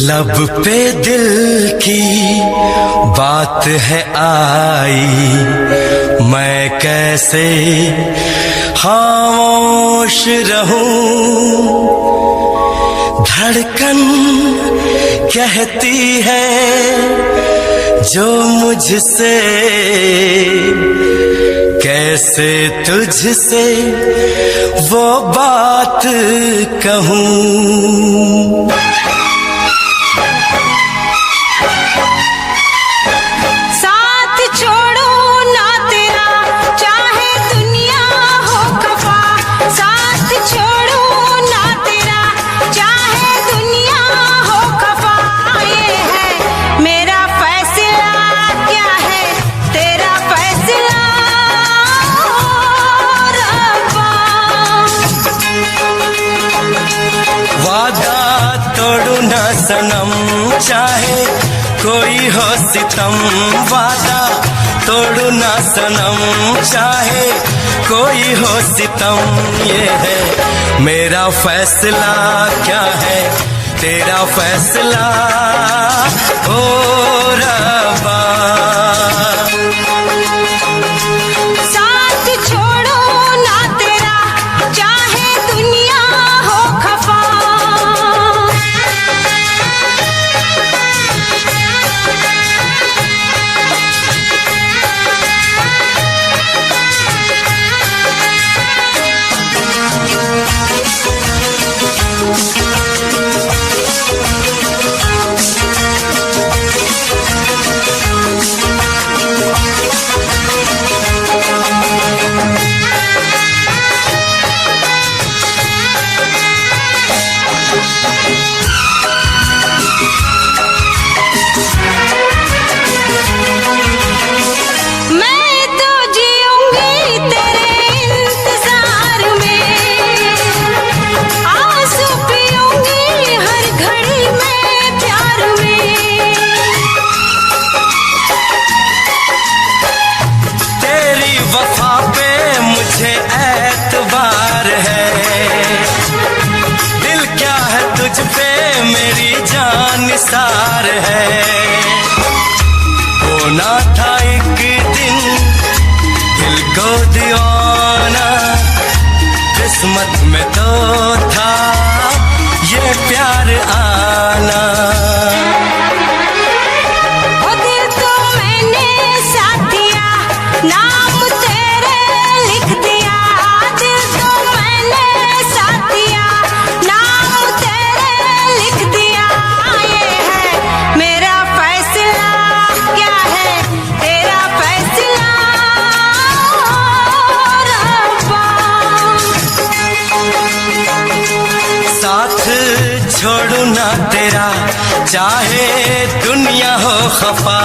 लब पे दिल की बात है आई, मैं कैसे खामोश रहूं। धड़कन कहती है जो मुझसे, कैसे तुझसे वो बात कहूं। सनम चाहे कोई हो सितम, वादा तोड़ू ना सनम चाहे कोई हो सितम। ये है मेरा फैसला, क्या है तेरा फैसला ओ रब्बा। मेरी जान निसार है, होना था एक दिन दिल को दीवाना, किस्मत में तो था ये प्यार आना। छोड़ू ना तेरा चाहे दुनिया हो खफा।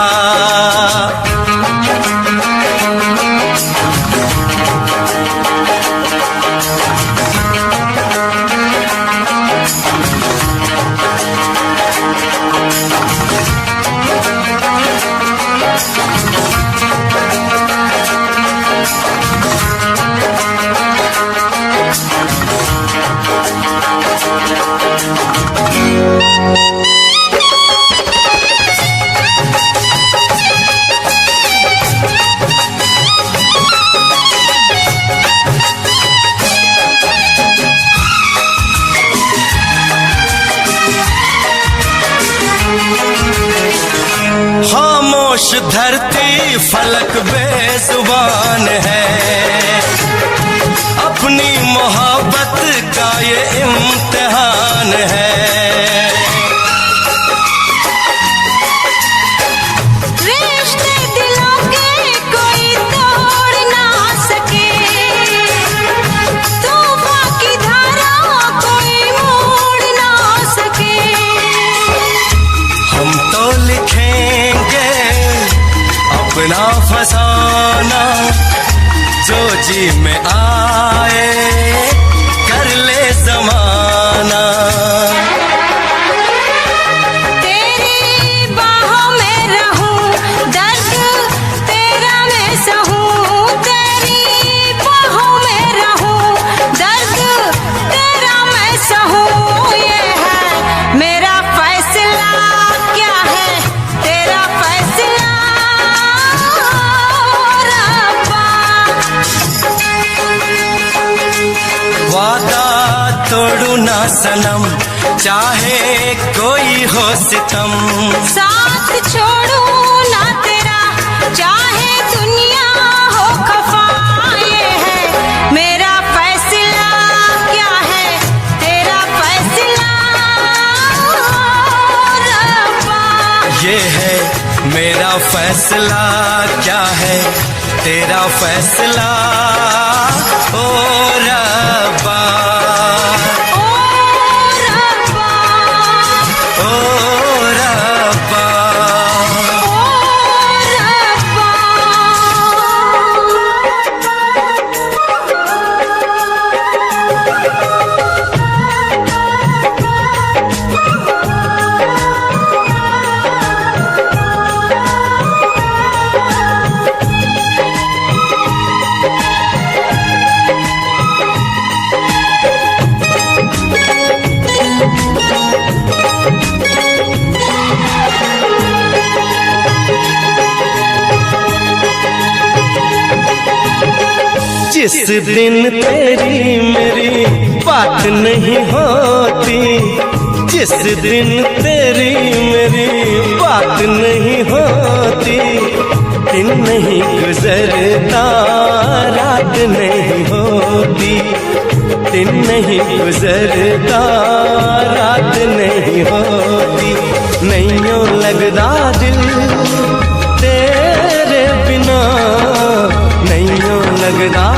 खामोश धरती फलक बेजुबान है, अपनी मोहब्बत का ये इम्तिहान है। रिश्ते दिलों के कोई तोड़ ना सके, तूफान की धारा कोई मोड़ ना सके। हम तो लिखेंगे अपना फसाना, जो जी में आए कर ले ज़माना। तेरी बाहों में रहूं, दर्द तेरा मैं सहूं। तेरी बाहों में रहूं, दर्द तेरा मैं सहूं। ये है मेरा फैसला, सनम, चाहे कोई हो सितम। साथ छोड़ू ना तेरा, चाहे दुनिया हो खफा। ये है मेरा फैसला, क्या है तेरा फैसला रब्बा। ये है मेरा फैसला, क्या है तेरा फैसला ओ रब्बा। जिस दिन तेरी मेरी बात नहीं होती, जिस दिन तेरी मेरी बात नहीं होती, दिन नहीं गुजरता रात नहीं होती, दिन नहीं गुजरता रात नहीं होती। नैयों लगदा दिल तेरे बिना, नैयों लगदा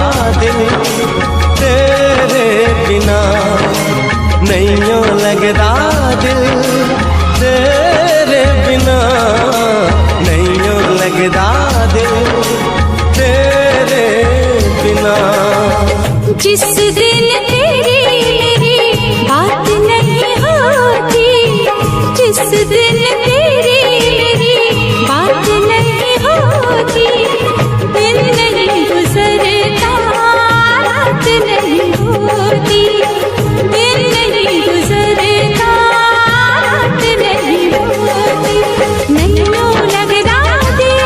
दिल तेरे बिना, नैयों लगदा दिल तेरे बिना, नैयों लगदा दिल तेरे बिना। जिस दिन तेरी मेरी बात नहीं होती, जिस दिन तेरी मेरी बात नहीं होती, दिन नहीं गुजरता रात नहीं होती, दिन नहीं गुजरता रात नहीं होती। नैयों लगदा दिल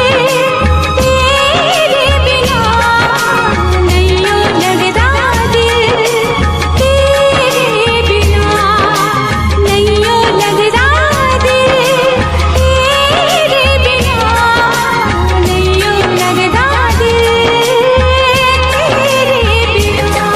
तेरे बिना, नैयों लगदा दिल तेरे बिना, नैयों लगदा दिल तेरे बिना, नैयों लगदा दिल तेरे बिना।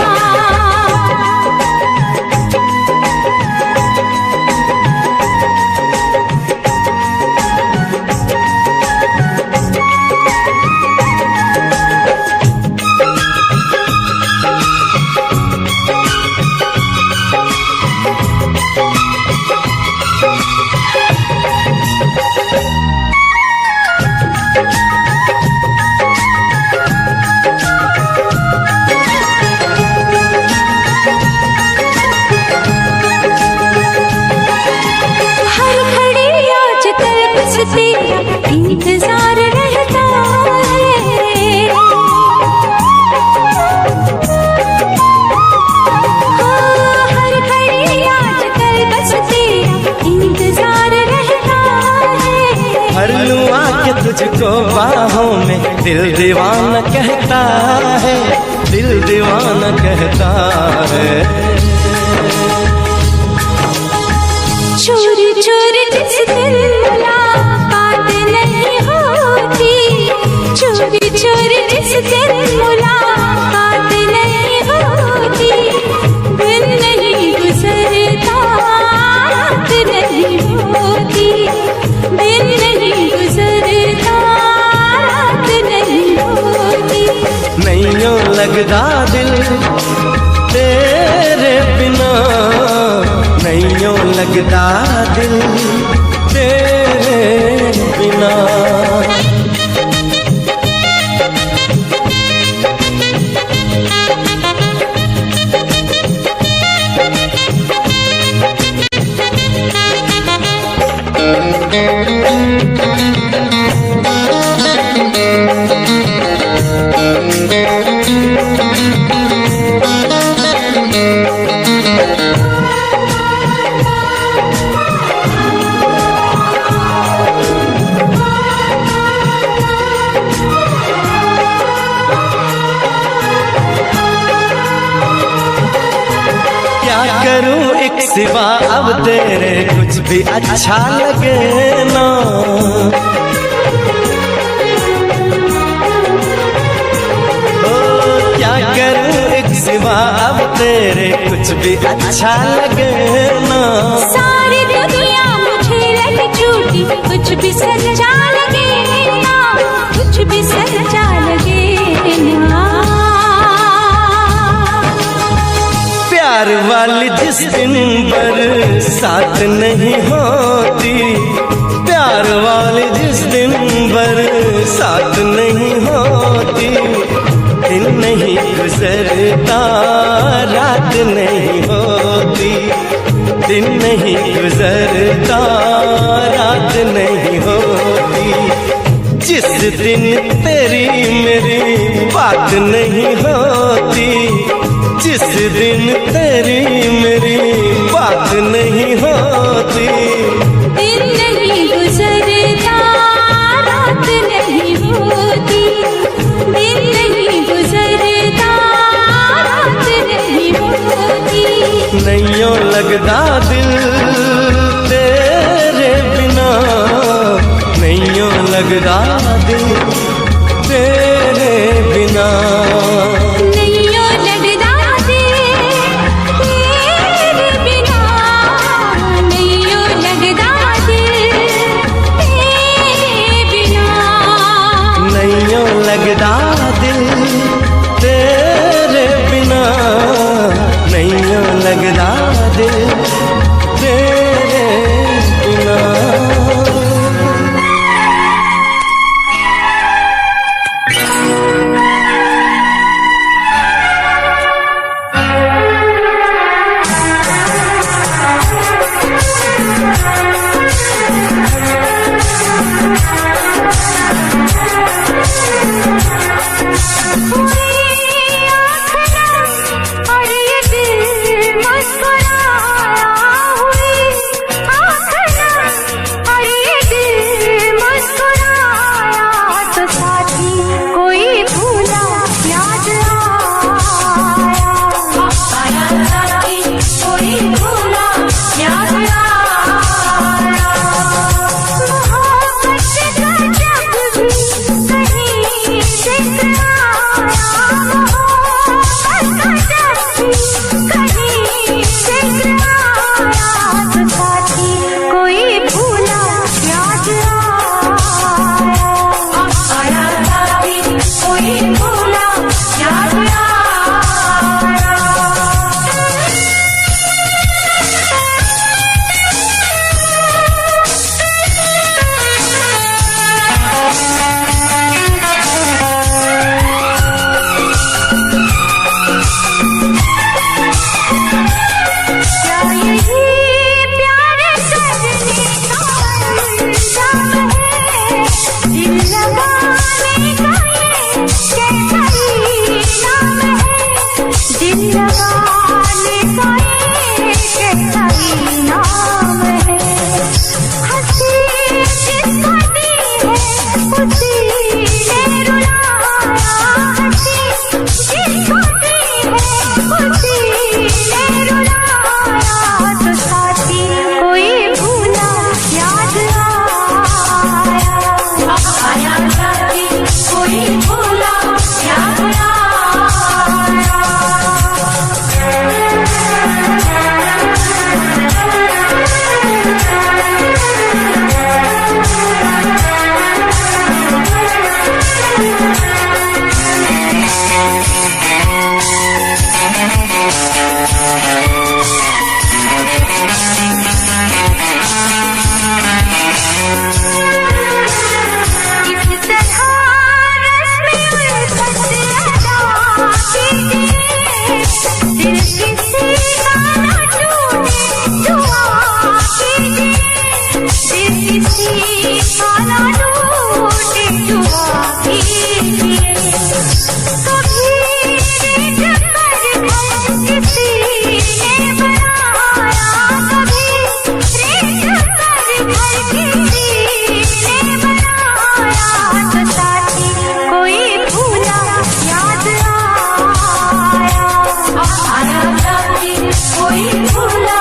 हर घड़ी आजकल बस तेरा इंतजार रहता है। हाँ, हर घड़ी आजकल बस तेरा इंतजार रहता है। हर लूं आके तुझको बाहों में, दिल दीवाना कहता है, दिल दीवाना कहता है। चोरी चोरी जिस दिन मुलाकात नहीं होती, चोरी चोरी जिस दिन मुलाकात नहीं होती, दिन नहीं गुजरता रात नहीं होती, दिन नहीं गुजरता रात नहीं होती। नैयों लगदा दिल तेरे बिना, नैयों लगदा दिल तेरे बिना। सिवा अब तेरे कुछ भी अच्छा लगे ना। क्या करूं एक सिवा अब तेरे कुछ भी अच्छा लगे ना। सारी दुनिया मुझे लग चुकी, कुछ भी सच्चा लगे ना, कुछ भी सच्चा लगे ना। प्यार वाली जिस दिन बरसात नहीं होती, प्यार वाली जिस दिन बरसात नहीं होती, दिन नहीं गुजरता रात नहीं होती, दिन नहीं गुजरता रात नहीं होती। जिस दिन तेरी मेरी बात नहीं होती, जिस दिन तेरी मेरी बात नहीं होती, दिन नहीं गुजरता रात नहीं होती, दिन नहीं गुजरता रात नहीं होती। नैयों लगदा दिल तेरे बिना, नैयों लगदा दिल तेरे बिना। नैयों लगदा दिल तेरे बिना, नैयों लगदा दिल तेरे बिना। नैयों लगदा दिल तेरे बिना, नैयों लगदा दिल तेरे बिना। कोई भूला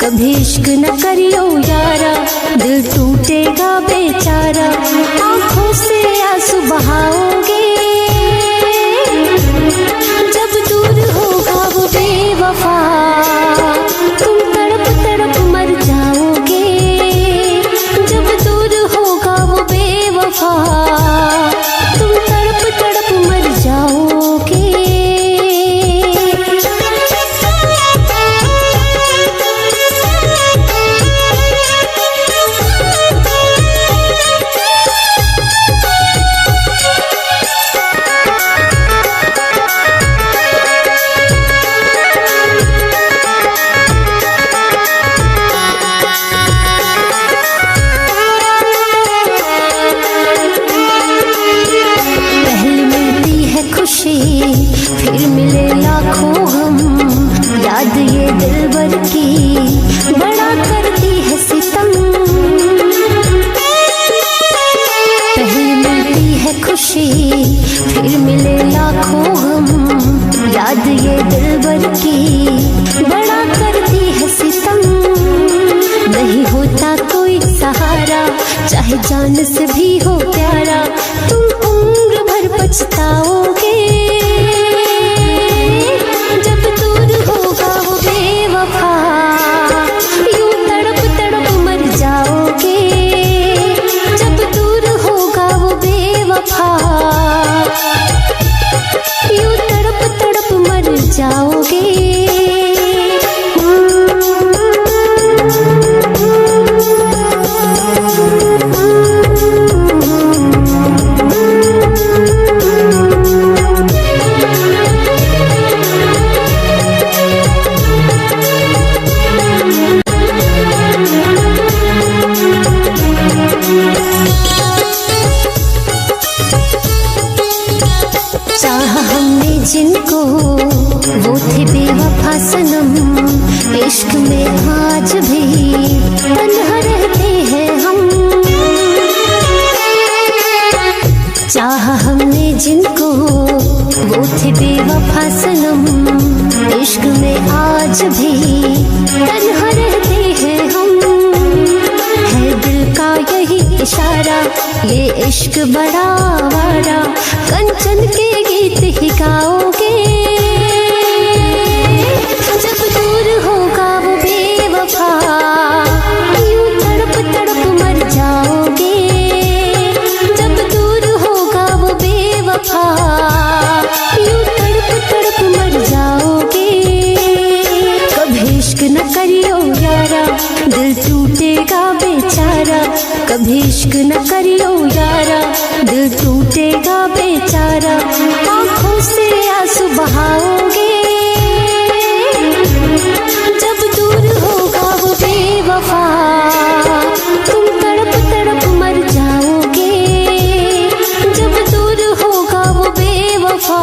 कभी इश्क न करियो यारा, दिल टूटेगा बेचारा, आंखों से आंसू बहाओगे, जब दूर होगा वो बेवफा, तुम तड़प तड़प मर जाओगे, जब दूर होगा वो बेवफा, तुम तड़प तड़प मर जाओगे। फिर मिले लाखों हम, याद ये दिलबर की बड़ा करती है सितम, पहले मिलती है खुशी फिर मिले लाखों हम, याद ये दिलबर की बड़ा करती है सितम, नहीं होता कोई सहारा चाहे जान से भी हो प्यारा, तुम उम्र भर पछताओगे, जब दूर होगा वो बेवफा, यूं तड़प तड़प मर जाओगे, जब दूर होगा वो बेवफा, यूं तड़प तड़प मर जाओगे। जिनको वो थे बेवफा सनम, इश्क में आज भी तन्हा रहते हैं हम, चाहा हमने जिनको वो थे बेवफा सनम, इश्क में आज भी तन्हा रहते हैं हम, है दिल का यही इशारा ये इश्क बड़ा वारा, कंचन के गीत ही गाओगे, जब दूर होगा वो बेवफा, यूं तड़प तड़प मर जाओगे, जब दूर होगा वो बेवफा, यूं तड़प तड़प मर जाओगे, कभी इश्क न करियो यारा, दिल टूटेगा बेचारा, कभी इश्क न करियो यारा, दिल टूटेगा बेचारा, आंखों से आंसू बहाओगे, जब दूर होगा वो बेवफा, तुम तड़प तड़प मर जाओगे, जब दूर होगा वो बेवफा,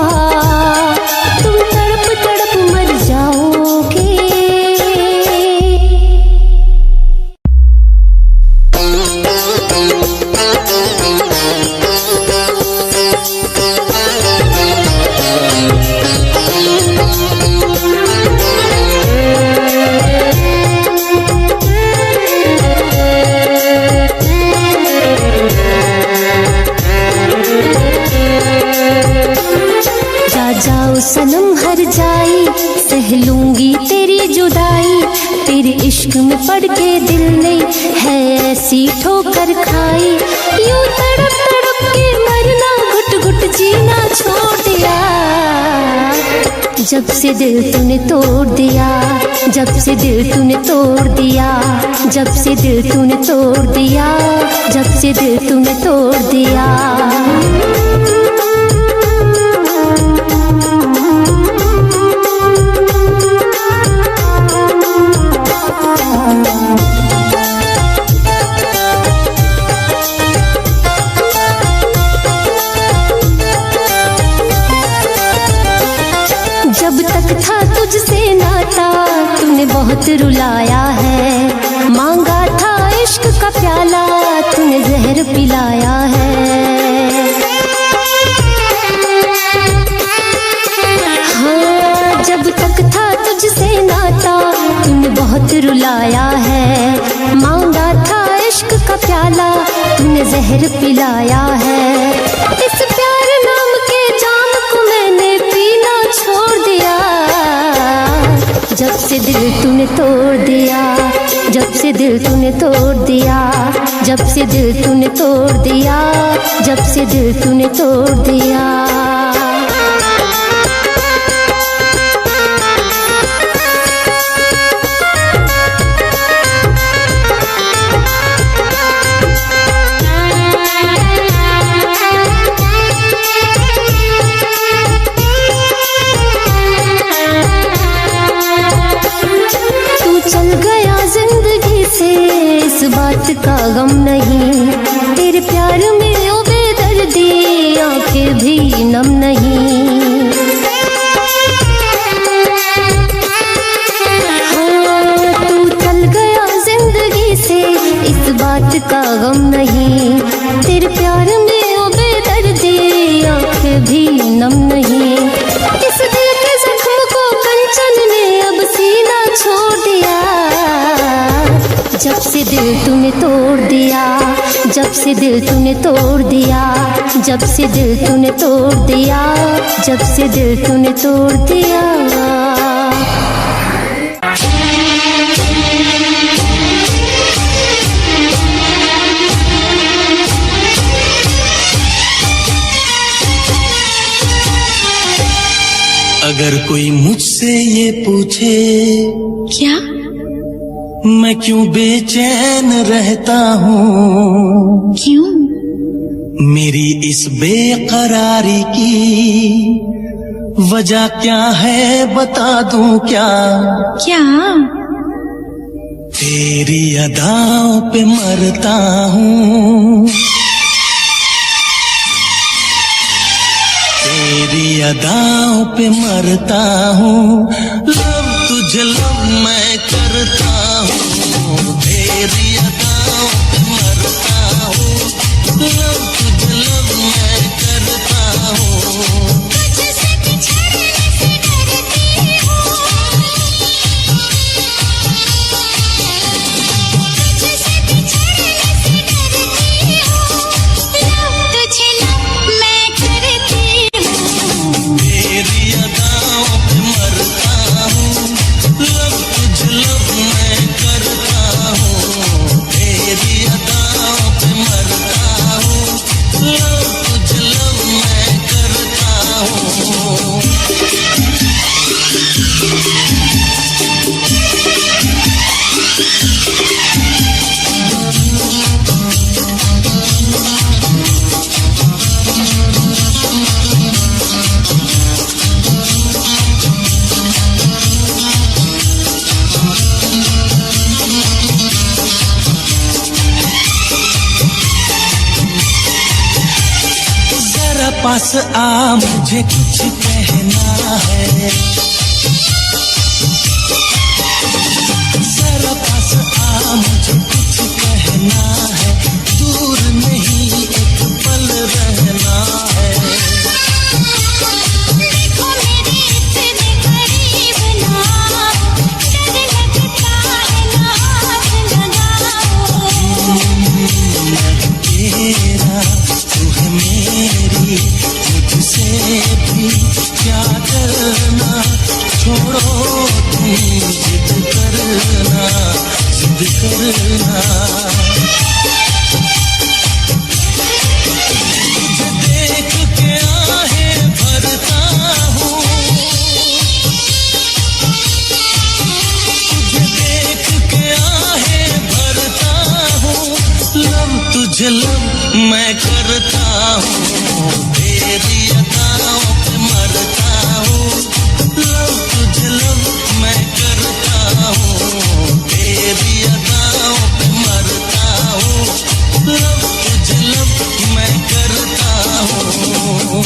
तुम तड़प तड़प मर जाओगे। सनम हर जाई सह लूंगी तेरी जुदाई, तेरे इश्क में पड़ के दिल ने है ऐसी ठोकर खाई, यूं तड़प तड़प के मरना घुट घुट जीना छोड़ दिया, जब से दिल तूने तोड़ दिया, जब से दिल तूने तोड़ दिया, जब से दिल तूने तोड़ दिया, जब से दिल तूने तोड़ दिया। जब तक था तुझसे नाता तूने बहुत रुलाया है, मांगा था इश्क का प्याला तूने जहर पिलाया है। हाँ, जब तक था तुझसे नाता तूने बहुत रुलाया मिलाया है। मांगा था इश्क का प्याला, तूने जहर पिलाया है। इस प्यार नाम के जाम को मैंने पीना छोड़ दिया। जब से दिल तूने तोड़ दिया, जब से दिल तूने तोड़ दिया, जब से दिल तूने तोड़ दिया, जब से दिल तूने तोड़ दिया। इस बात का गम नहीं, तेरे प्यार में ओ बेदर्दी आंखें भी नम नहीं। हाँ, तू चल गया जिंदगी से, इस बात का गम नहीं, तेरे प्यार में ओ बेदर्दी आंखें भी नम नहीं। इस दिल के जख्म को कंचन ने अब सीना छोड़ दिया। जब से दिल तूने तोड़ दिया, जब से दिल तूने तोड़ दिया, जब से दिल तूने तोड़ दिया, जब से दिल तूने तोड़ दिया। अगर कोई मुझसे ये पूछे क्या मैं क्यों बेचैन रहता हूँ, क्यों मेरी इस बेकरारी की वजह क्या है बता दूं क्या। क्या तेरी अदाओं पे मरता हूँ, तेरी अदाओं पे मरता हूँ। लव तुझे लव मैं करता हूँ, तेरी अदाओं पे मरता हूँ। लव तुझे लव मैं करता हूँ। तुझसे बिछड़ने से डरती हूँ, तुझसे बिछड़ने से डरती हूँ। लव तुझे लव मैं करती हूँ, तेरी अदाओं पे मरता हूँ। लव तुझे लव मैं करता हूँ, तेरी अदाओं पे मरता हूँ। लव तुझे लव मैं करता हूँ। जरा पास आ मुझे कुछ कहना है, जरा पास आ मुझे कुछ कहना है। दूर नहीं एक पल रहना है। देखो मेरे इतने करीब ना, डर लगता है ना हाथ लगाओ। तेरा तू है मेरी, मुझसे भी क्या करना। छोड़ो तुम जिद करना, जिद करना। तुझे देख के आहें भरता हूँ, तुझे देख के आहें भरता हूँ। लव तुझे लव मैं करता हूँ, तेरी अदाओं पे मरता हूँ। लव तुझे लव मैं करता हूँ, तेरी अदाओं पे मरता हूँ। लव तुझे लव मैं करता हूँ।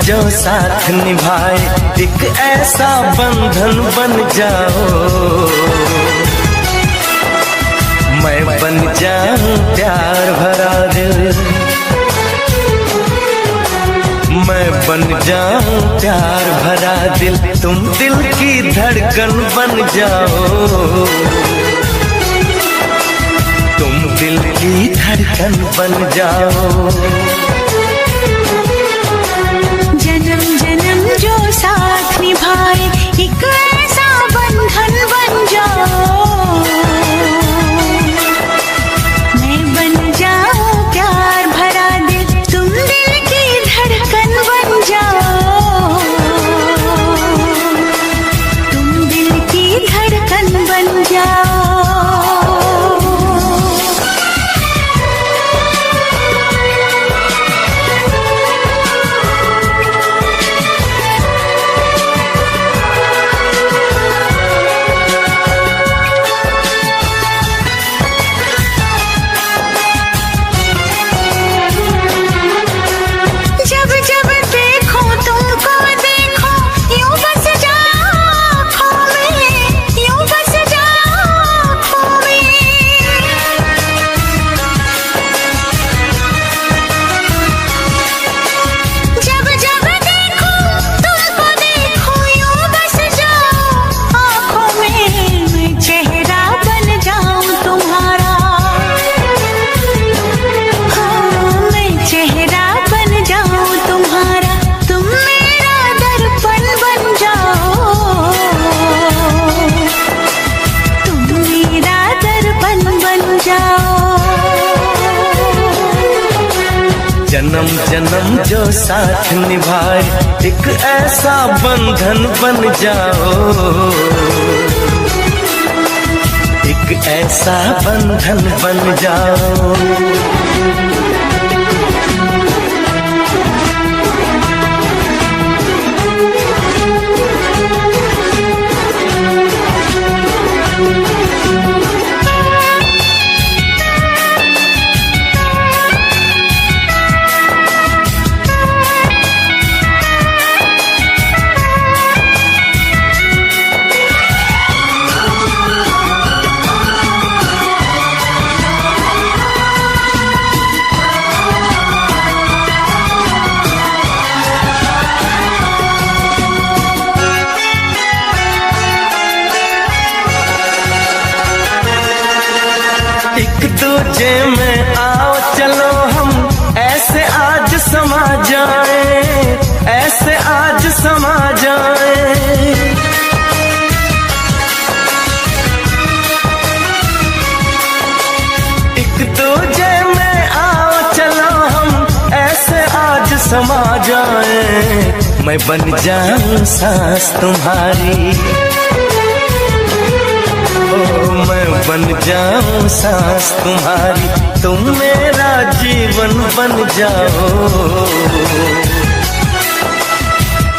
जो साथ निभाए, एक ऐसा बंधन बन जाओ। मैं बन जाऊं प्यार भरा दिल, मैं बन जाऊं प्यार भरा दिल, तुम दिल की धड़कन बन जाओ। तुम दिल की धड़कन बन जाओ। जन्म जन्म जो साथ निभाए, एक ऐसा बंधन बन जाओ। मैं बन जाऊं प्यार भरा दिल, तुम दिल की धड़कन बन जाओ। तुम दिल की धड़कन बन जाओ। जन्म जन्म जो साथ निभाए, एक ऐसा बंधन बन जाओ। एक ऐसा बंधन बन जाओ। एक दूजे में आओ चलो हम ऐसे आज समा जाए, ऐसे आज समा जाए। एक दूजे में आओ चलो हम ऐसे आज समा जाए। मैं बन जाऊं सांस तुम्हारी, मैं बन जाऊं सांस तुम्हारी, तुम मेरा जीवन बन जाओ।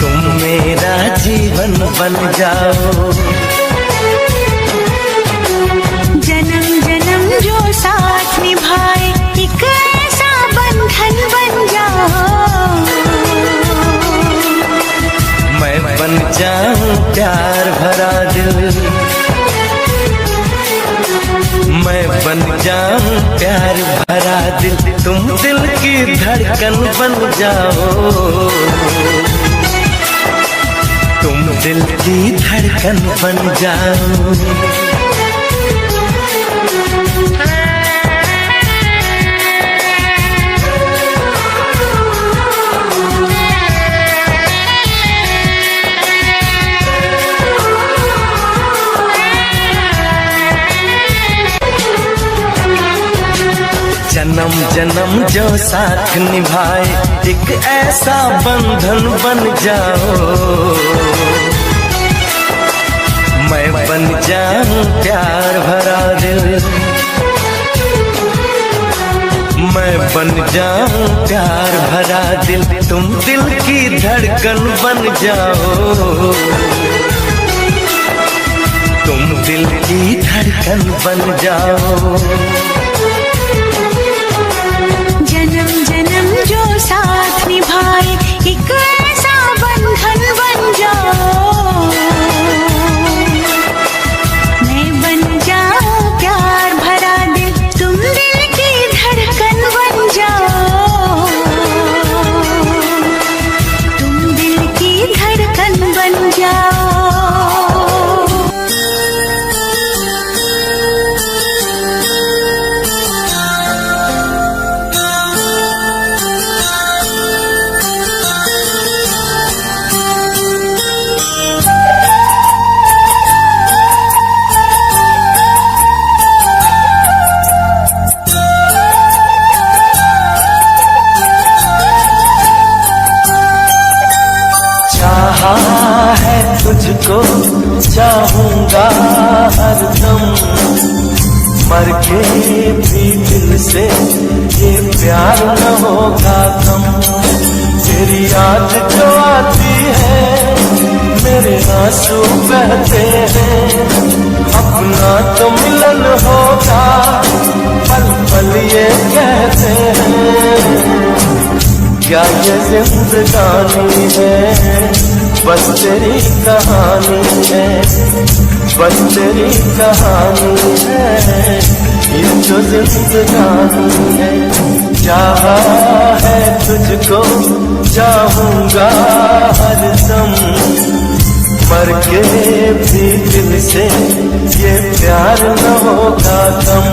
तुम मेरा जीवन बन जाओ। जन्म जन्म जो साथ निभाए, एक ऐसा बंधन बन जाओ। मैं बन जाऊं प्यार भरा दिल, मैं बन जाऊं प्यार भरा दिल, तुम दिल की धड़कन बन जाओ। तुम दिल की धड़कन बन जाओ। जन्म जन्म जो साथ निभाए, एक ऐसा बंधन बन जाओ। मैं बन जाऊं प्यार भरा दिल, मैं बन जाऊं प्यार भरा दिल, तुम दिल की धड़कन बन जाओ। तुम दिल की धड़कन बन जाओ। जन्म जन्म जो साथ निभाए, एक ऐसा तुझको चाहूंगा हरदम, मर के भी दिल से ये प्यार न होगा कम। तेरी याद जो आती है मेरे आंसू बहते हैं, अपना तो मिलन होगा पल पल ये कहते हैं। क्या ये जिंदगानी है बस तेरी कहानी है, बस तेरी कहानी है, ये जो जिंदगानी है। चाहा है तुझको चाहूंगा हरदम, मर के भी दिल से ये प्यार न होगा कम।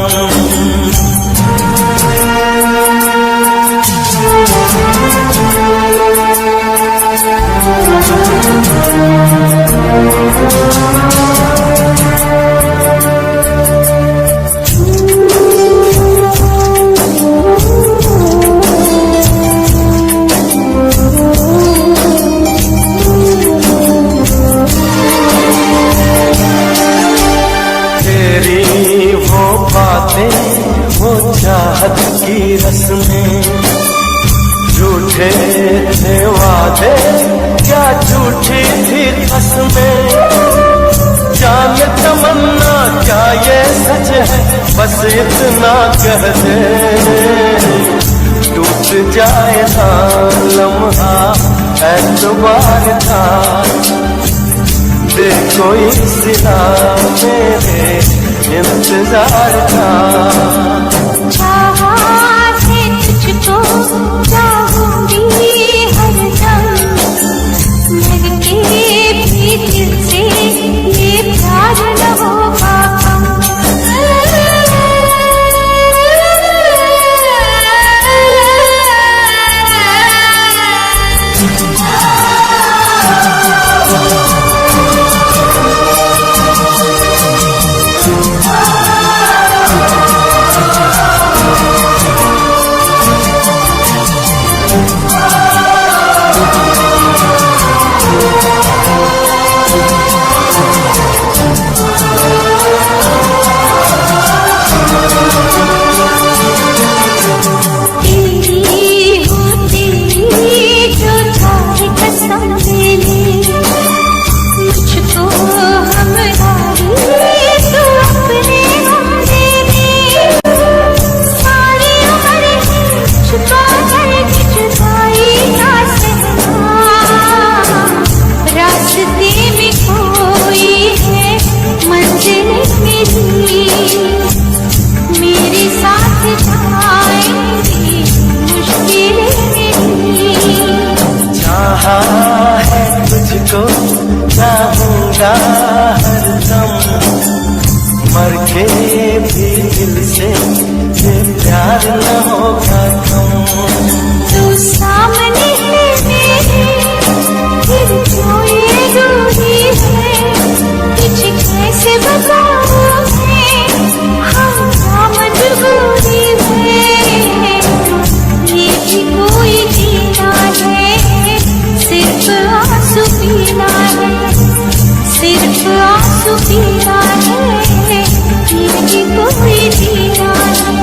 तेरी वो बातें वो चाहत की रस्में, झूठे थे वादे क्या झूठी थी कसमें। जान तमन्ना क्या ये सच है बस इतना कह दे, टूट जाए ना लम्हा एतबार था, दे कोई सिला मेरे इंतजार का। चाहा है तुझको चाहूंगी हरदम, मर के भी दिल से ये प्यार न होगा कम। चाहूंगा हरदम, मर के भी दिल से ये प्यार न होगा कम। तू सामने है मेरे, फिर क्यों ये दूरी है, तुझे कैसे बताऊं मैं हम मजबूरी में। ये भी कोई जीना है सिर्फ आंसू पीना है, सिर्फ आंसू पीना है, ये भी कोई जीना है।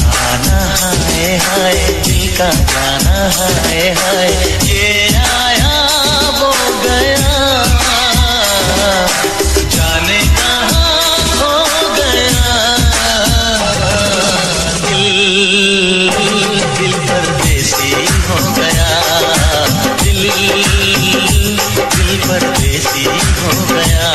आना हाय हाय, दिल का जाना हाय हाय, ये आया वो गया, जाने कहाँ खो गया। दिल परदेसी हो गया, दिल परदेसी हो गया।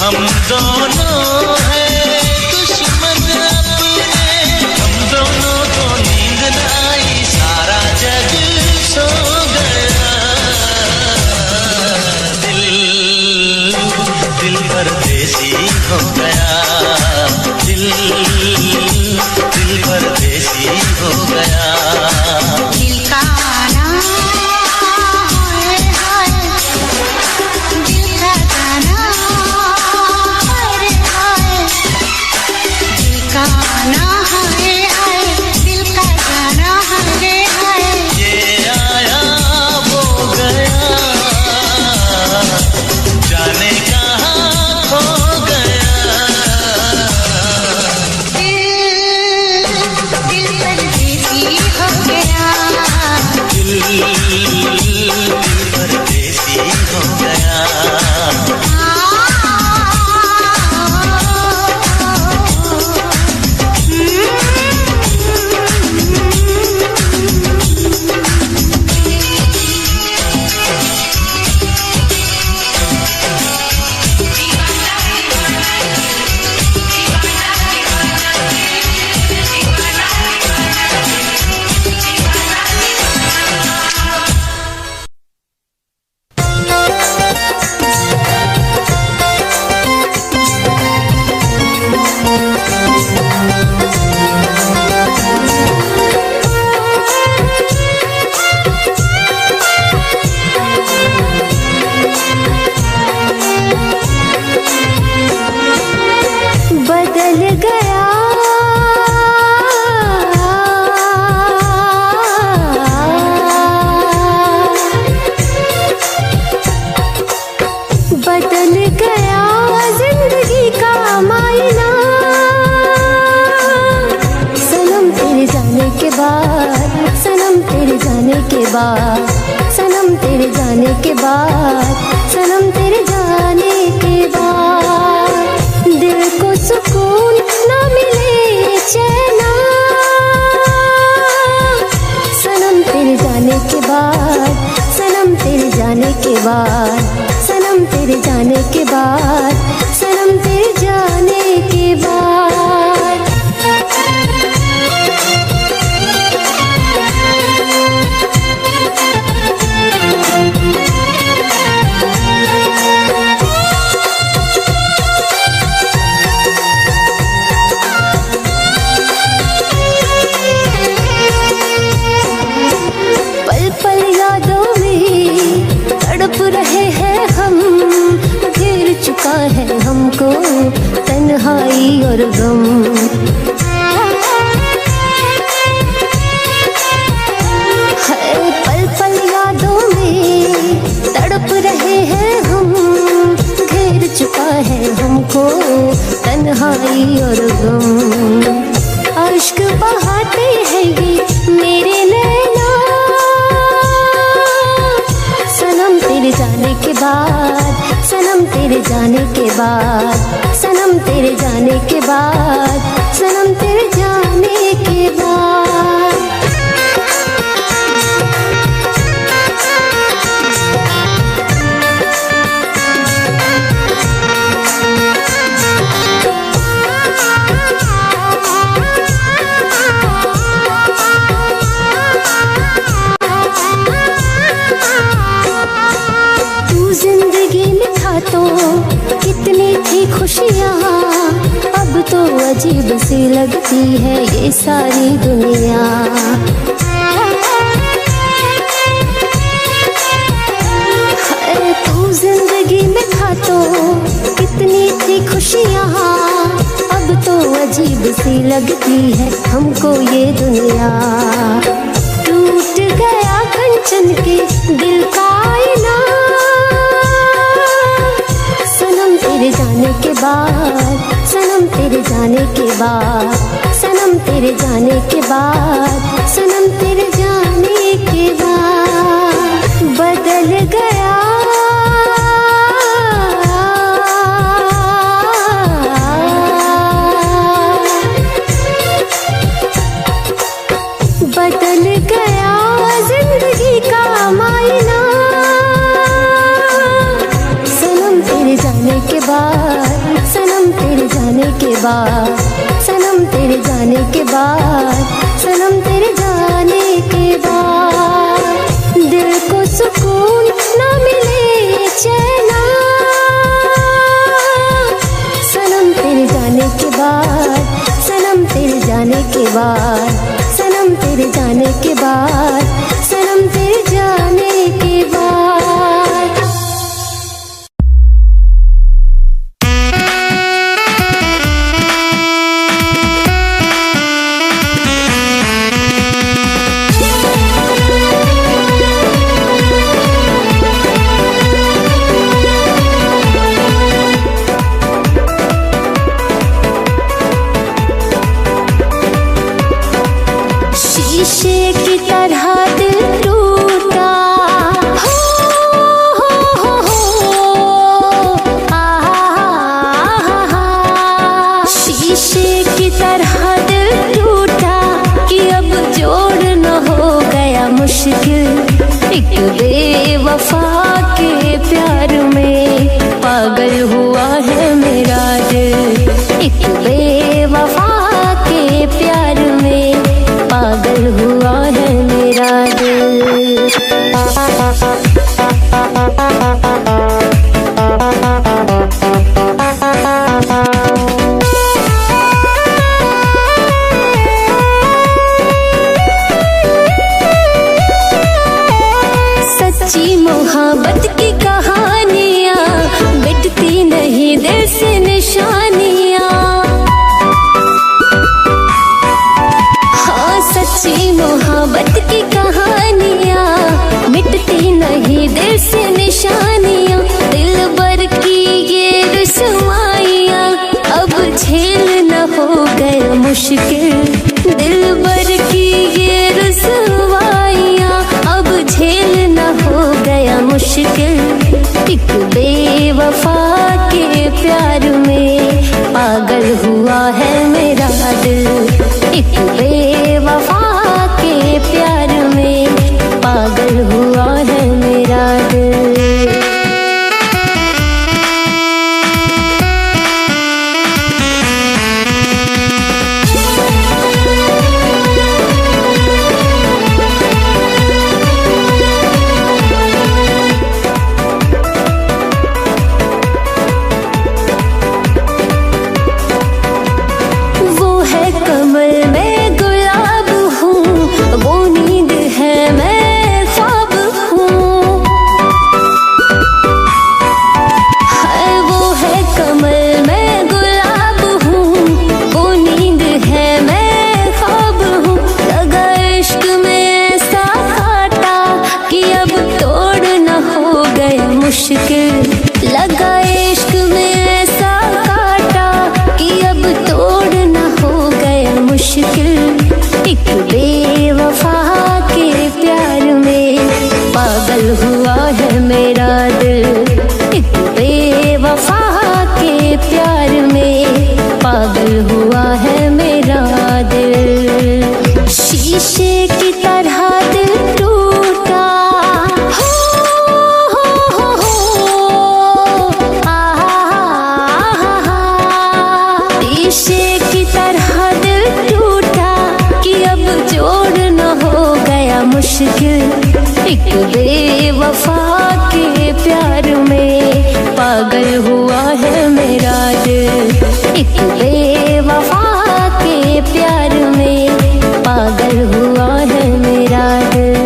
हम दोनों हैं दुश्मन अपने, हम दोनों को नींद न आई, सारा जग सो गया। दिल परदेसी हो गया, दिल परदेसी हो गया। दिल का आना हाय हाय, दिल का गाना हाय हाय, दिल का आना हाय हाय, दिल का गाना हाय हाय। ये आया वो गया, जाने कहाँ खो गया। दिल परदेसी हो गया, दिल परदेसी हो गया। आ बदल गया बदल गया जिंदगी का मायना सनम तेरे जाने के बाद सनम तेरे जाने के बाद सनम तेरे जाने के बाद सनम तेरे जाने के बाद दिल को सुकून ना मिले चैना सनम तेरे जाने के बाद सनम तेरे जाने के बाद सनम तेरे जाने के बाद सनम तेरे जाने के बाद पल पल यादों में तड़प रहे हैं हम घेर चुका है हमको तन्हाई और गम है पल पल यादों में तड़प रहे हैं हम घेर चुका है हमको तन्हाई और गम अश्क बहाते हैं ये मेरे नैना सनम तेरे जाने के बाद सनम तेरे जाने के बाद सनम तेरे जाने के बाद सनम तेरे जाने के बाद तू जिंदगी में था तो कितनी थी खुशियाँ अब तो अजीब सी लगती है ये सारी दुनिया है तू जिंदगी में था तो कितनी थी खुशियाँ अब तो अजीब सी लगती है हमको ये दुनिया टूट गया कंचन के दिल का आईना सनम तेरे जाने के बाद सनम तेरे जाने के बाद सनम तेरे जाने के बाद सनम तेरे जाने के बाद बदल गया बदल गया जिंदगी का मायना सनम तेरे जाने के बाद सनम तेरे जाने के बाद सनम तेरे जाने के बाद सनम तेरे जाने के बाद दिल को सुकून ना मिले चैना सनम तेरे जाने के बाद सनम तेरे जाने के बाद सनम तेरे जाने के बाद सनम तेरे जाने के बाद शीशे की तरह दिल टूटा शीशे की तरह दिल टूटा कि अब जोड़ना हो गया मुश्किल एक बेवफा के प्यार में पागल हुआ है मेरा दिल एक बेवफा के प्यार में पागल हुआ है मेरा दिल सच्ची मोहब्बत मोहब्बत की कहानियाँ मिटती नहीं दिल से निशानियाँ, दिल भर की ये रुसवाइयाँ अब झेल न हो गए मुश्किल, दिल भर की ये रुसवाइयाँ अब झेल न हो गया मुश्किल। एक बेवफा के प्यार में पागल हुआ है मेरा दिल, एक बेवफा के प्यार में पागल हुआ है मेरा दिल। मुश्किल लगा इश्क में ऐसा काटा कि अब तोड़ न हो गया मुश्किल। एक बेवफा के प्यार में पागल हुआ है मेरा दिल, एक बेवफा के प्यार में पागल हुआ है मेरा दिल। शीशे की तरह दिल टूटा शीशे की तरह दिल टूटा कि अब जोड़ न हो गया मुश्किल। एक बेवफा के प्यार में पागल हुआ है मेरा दिल, एक बेवफा के प्यार में पागल हुआ है मेरा दिल।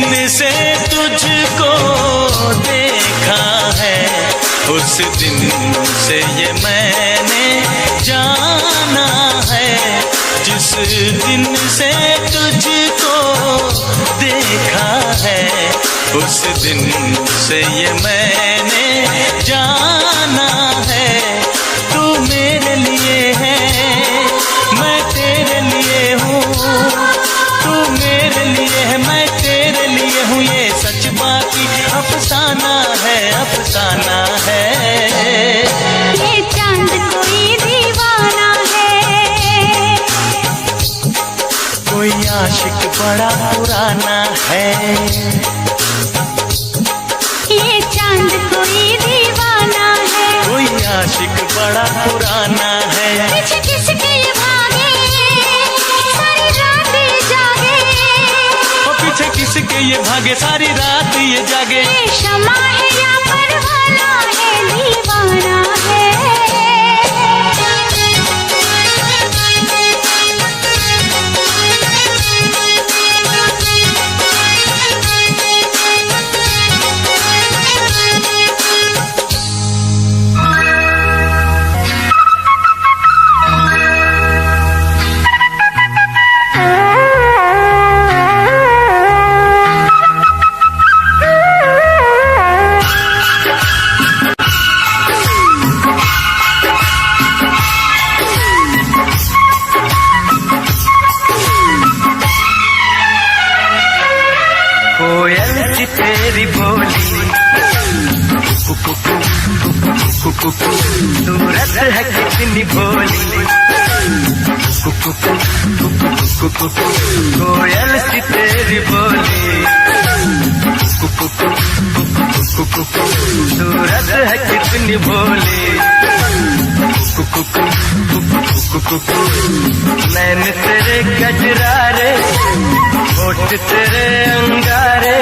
दिन से तुझको देखा है, उस दिन से ये मैंने जाना है। जिस दिन से तुझको देखा है, उस दिन से ये मैंने जाना है। तू मेरे लिए है, मैं तेरे लिए हूँ। तू मेरे लिए है, मैं तेरे लिए हूँ। ये सच बाकी अफसाना है, अफसाना है। ये चांद कोई दीवाना है, कोई आशिक बड़ा पुराना है। ये चांद कोई दीवाना है, कोई आशिक बड़ा पुराना है। पीछे किसके ये भागे, सारी रात ये जागे। ओ पीछे किसके ये भागे, सारी रात ये जागे। ये शमा है या परवाना है, दीवाना है। कोयल सी तेरी बोली, सूरत है कितनी भोली। कोयल सी तेरी बोली, सूरत है कितनी भोली। नैन तेरे गजरारे, होठ तेरे अंगारे,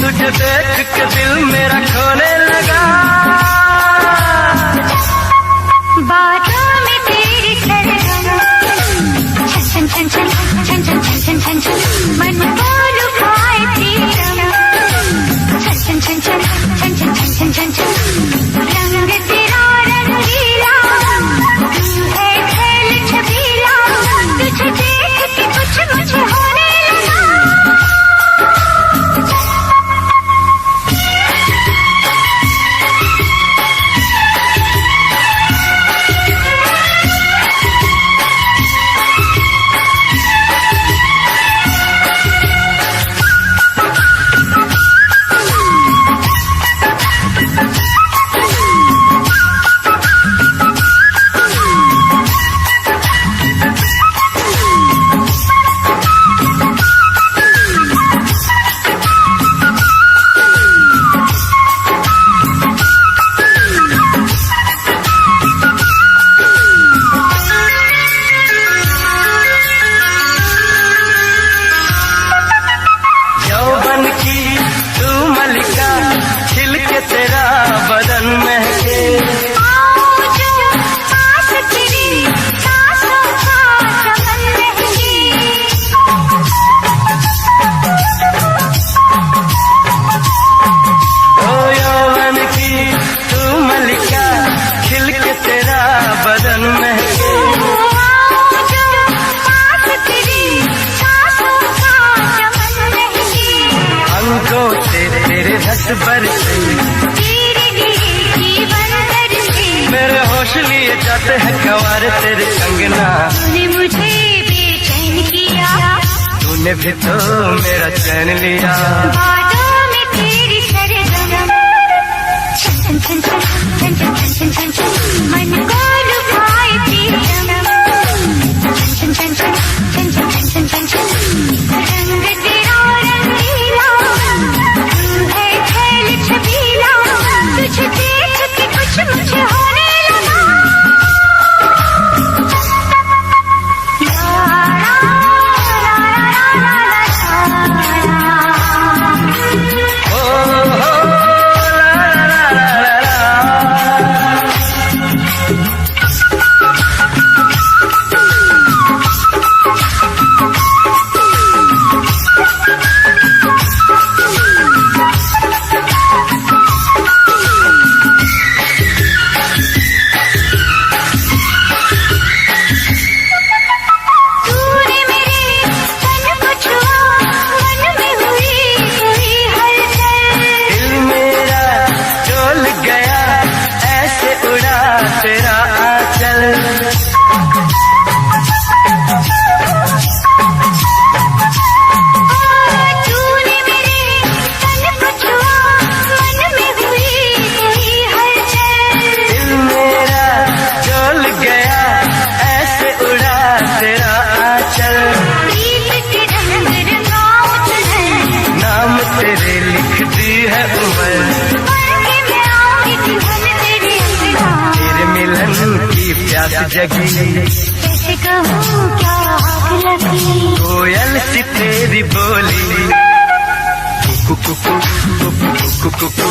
तुझे देख के दिल मेरा खोने लगा। बातों में तेरी सरगम, छन छन छन छन छन छन छन छन छन, मन को लुभाए प्रीतम। छन छन छन छन छन छन छन छन छन, रंग तेरा रंगीला, तू है खेल छबीला। तुझे देख के कुछ मुझे होने लगा। रस बरसे मेरे होश लिए जाते हैं कवार तेरे कंगना। तूने मुझे बेचैन किया, तूने भी तो मेरा चैन लिया। बातों में तेरी सरगम, छन छन छन छन छन छन छन छन छन, मन को लुभाए प्रीतम। छन छन छन छन छन छन छन छन छन, रंग तेरा रंगीला, तू है खेल छबीला। तुझे देख के कुछ मुझे होने लगा। ओ हो ला ला ला ला ला। तेरे लिख दी है उम्र, तेरे मिलन की प्यास जगी, कैसे कहूँ क्या आग लगी, कोयल सी तेरी बोली, कुकु कुकु कुकु कुकु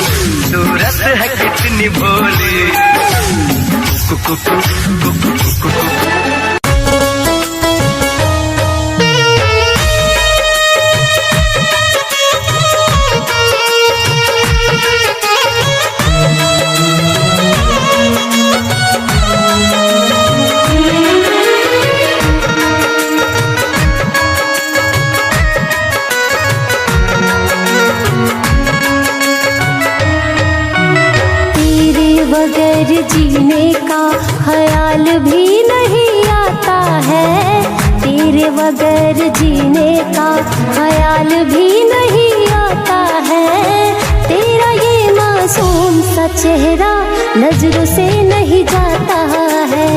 सूरत है कितनी भोली, कुकु कुकु कुकु कुकु। बगैर जीने का ख्याल भी नहीं आता है, तेरे बगैर जीने का ख्याल भी नहीं आता है, तेरा ये मासूम सा चेहरा नजरों से नहीं जाता है,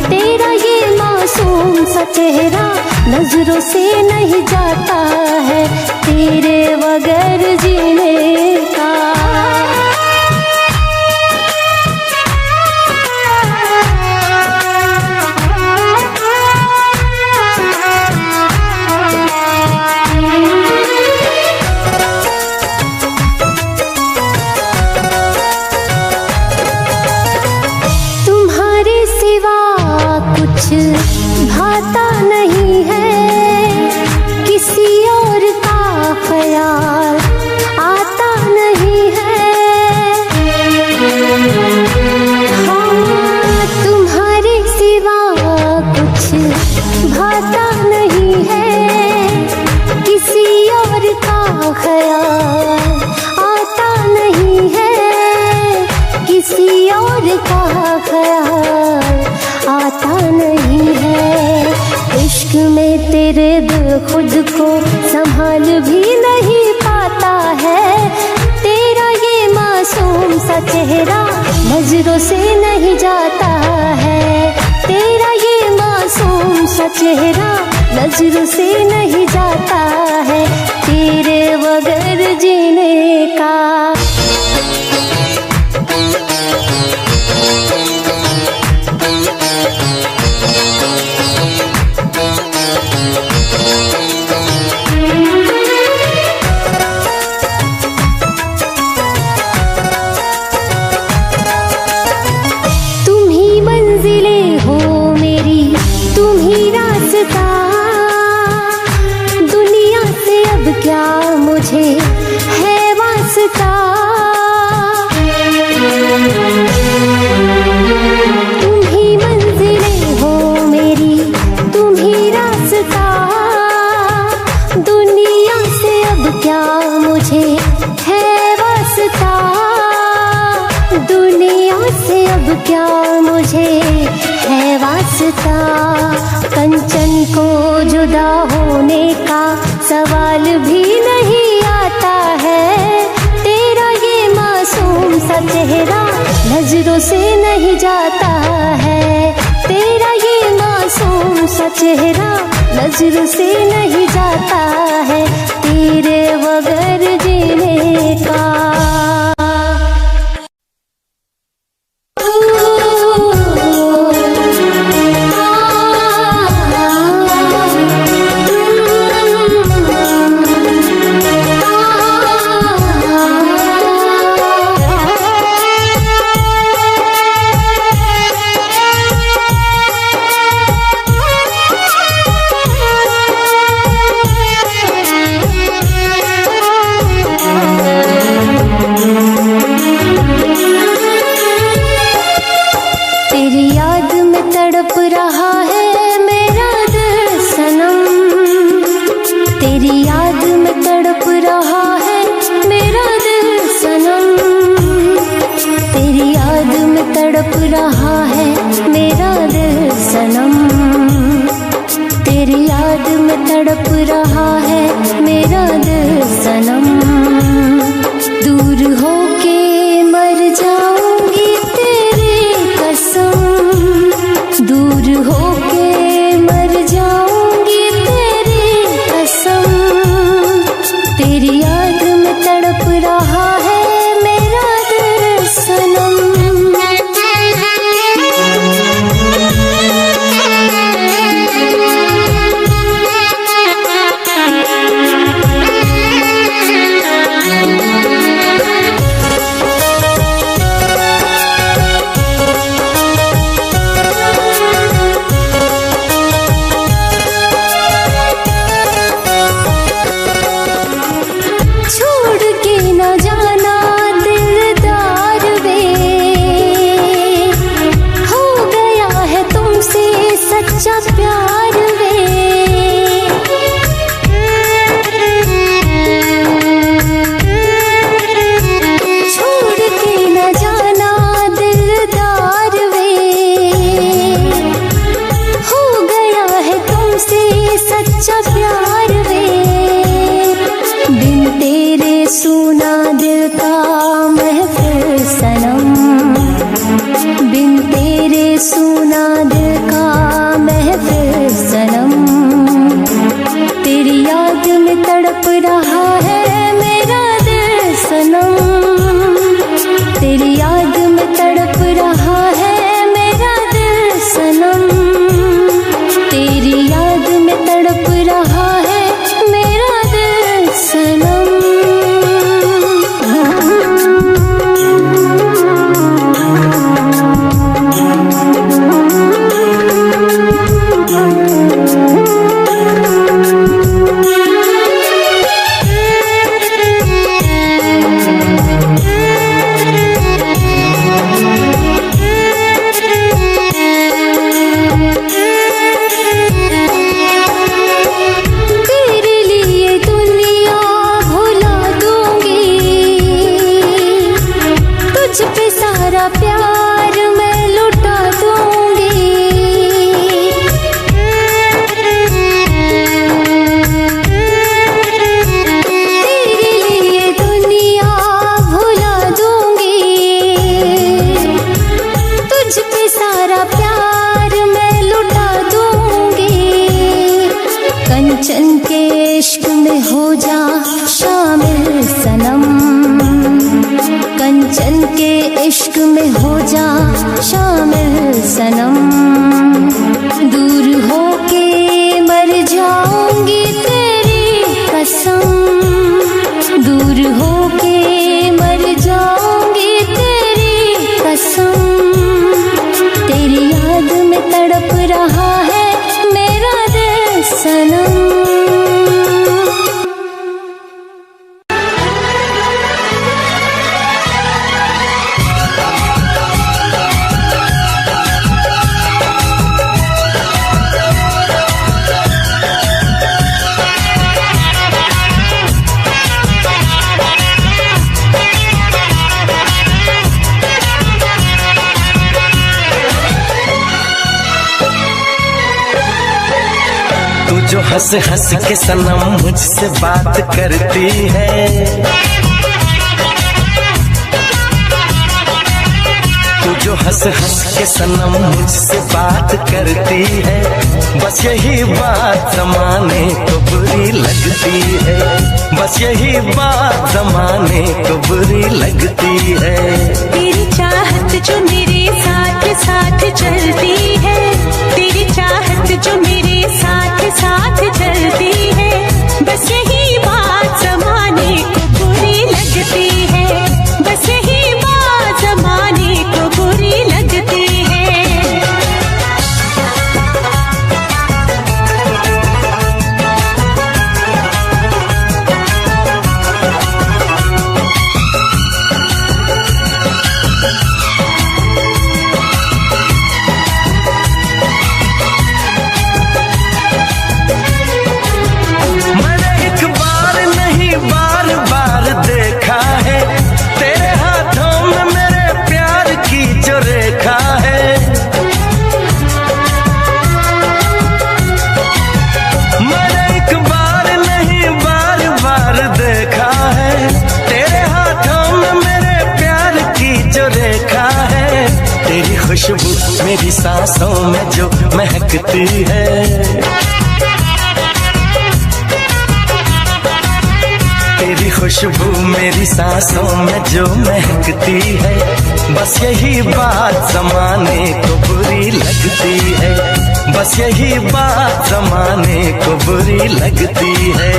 तेरा ये मासूम सा चेहरा नजरों से नहीं जाता है, तेरे बगैर जीने का। भाता नहीं है, किसी और का ख्याल आता नहीं है, हाँ तुम्हारे सिवा कुछ भाता नहीं है, किसी और का ख्याल आता नहीं है, किसी और का ख्याल आता नहीं है, इश्क में तेरे दिल खुद को संभाल भी नहीं पाता है, तेरा ये मासूम सा चेहरा नजरों से नहीं जाता है, तेरा ये मासूम सा चेहरा नजरों से नहीं जाता है, तेरे बगैर जीने का। दुनिया से अब क्या मुझे है वास्ता, तुम ही मंजिलें हो मेरी, तुम ही रास्ता, दुनिया से अब क्या मुझे है वास्ता, दुनिया से अब क्या मुझे है वास्ता, कंचन को जुदा होने का सवाल भी नहीं आता है, तेरा ये मासूम सा चेहरा नजरों से नहीं जाता है, तेरा ये मासूम सा चेहरा नजरों से नहीं जाता है, तेरे बगैर जीने का। तड़प रहा है मेरा दिल सनम, तेरी याद में तड़प रहा है मेरा दिल सनम, दूर होके मर जाऊंगी तेरी कसम, दूर होके मर जाऊंगी तेरी कसम, तेरी याद में कंचन के इश्क में हो जा शामिल सनम, दूर होके मर जाऊंगी तेरी कसम, दूर होके मर जाऊंगी तेरी कसम, तेरी याद में तड़प रहा है मेरा दिल सनम। जो हंस हंस के सनम मुझसे बात करती है, तू जो हंस हंस के सनम मुझसे बात करती है, बस यही बात जमाने को बुरी लगती है, बस यही बात जमाने को बुरी लगती है। तेरी चाहत जो मेरे साथ साथ चलती है, तेरी चाहत जो मेरे साथ साथ चलती है, बस यही बात जमाने को बुरी लगती है, बस यही बात जमाने को बुरी लगती है। खुशबू मेरी सांसों में जो महकती है, तेरी खुशबू मेरी सांसों में जो महकती है, बस यही बात जमाने को बुरी लगती है, बस यही बात जमाने को बुरी लगती है।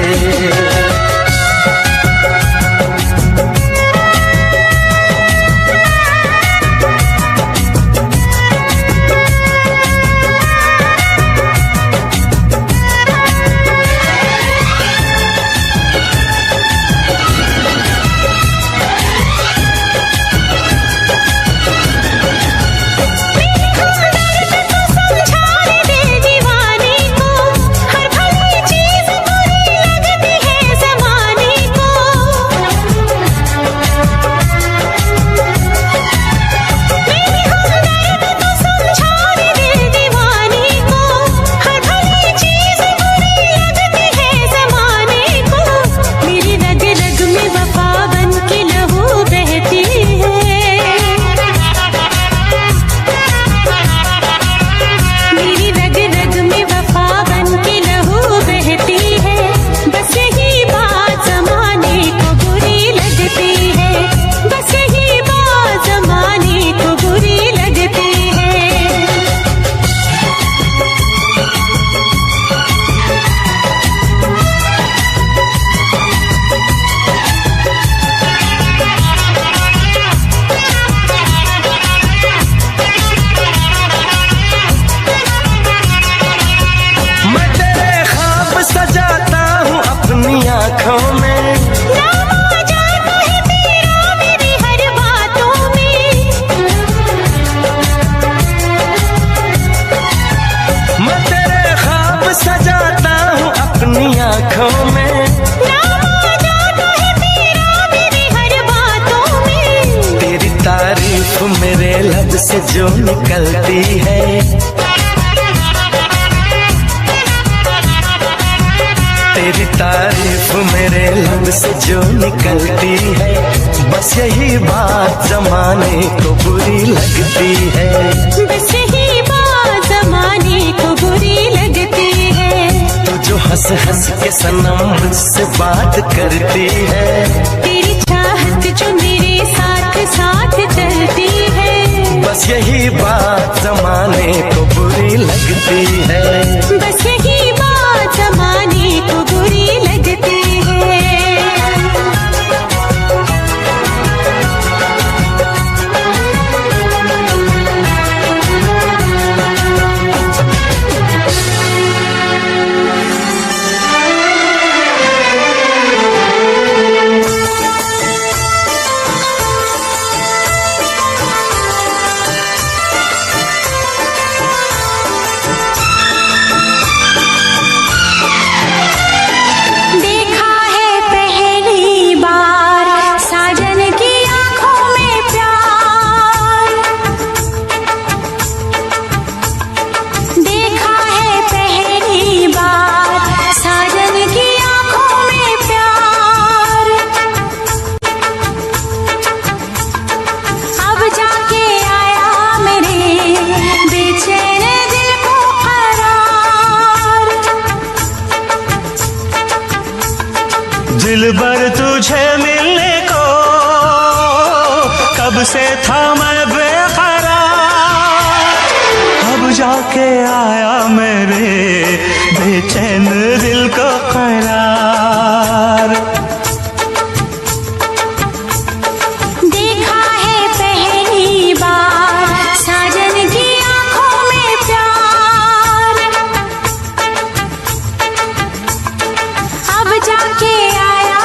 मेरे लब से जो निकलती है, तेरी तारीफ मेरे लब से जो निकलती है, बस यही बात जमाने को बुरी लगती है, बस यही बात जमाने को बुरी लगती है। तू जो हंस हंस के सनम मुझसे बात करती है, तेरी चाहत जो मेरे साथ साथ कब से था मैं बेकरार, अब जाके आया मेरे बेचैन दिल को करार। देखा है पहली बार साजन की आंखों में प्यार, अब जाके आया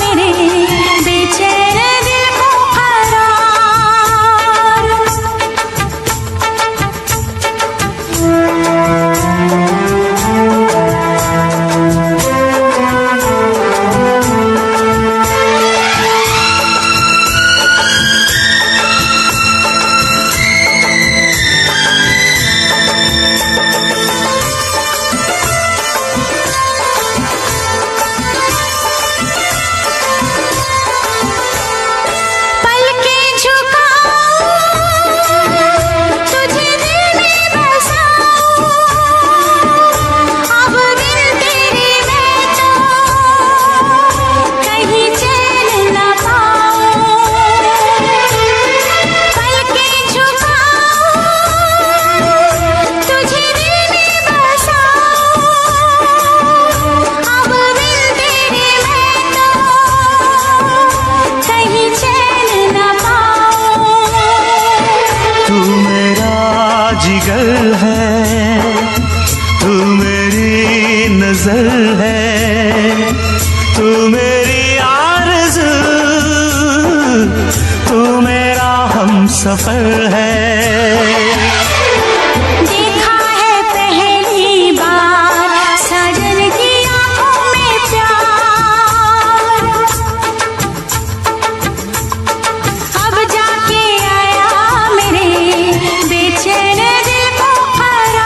मेरे बेचैन दिल को करार। पलकें झुकाऊं, तुझे दिल में बसाऊं, अब दिल तेरे मैं तो कहीं चैन न पाऊं। पलकें झुकाऊं, तुझे दिल में बसाऊं, अब दिल तेरे मैं तो कहीं चैन न पाऊं। तू मेरा जिगर है, तू मेरी नजर है, तू मेरी आरज़ू, तू मेरा हमसफर है। देखा है पहली बार साजन की आंखों में प्यार, अब जाके आया मेरे बेचैन दिल को करार।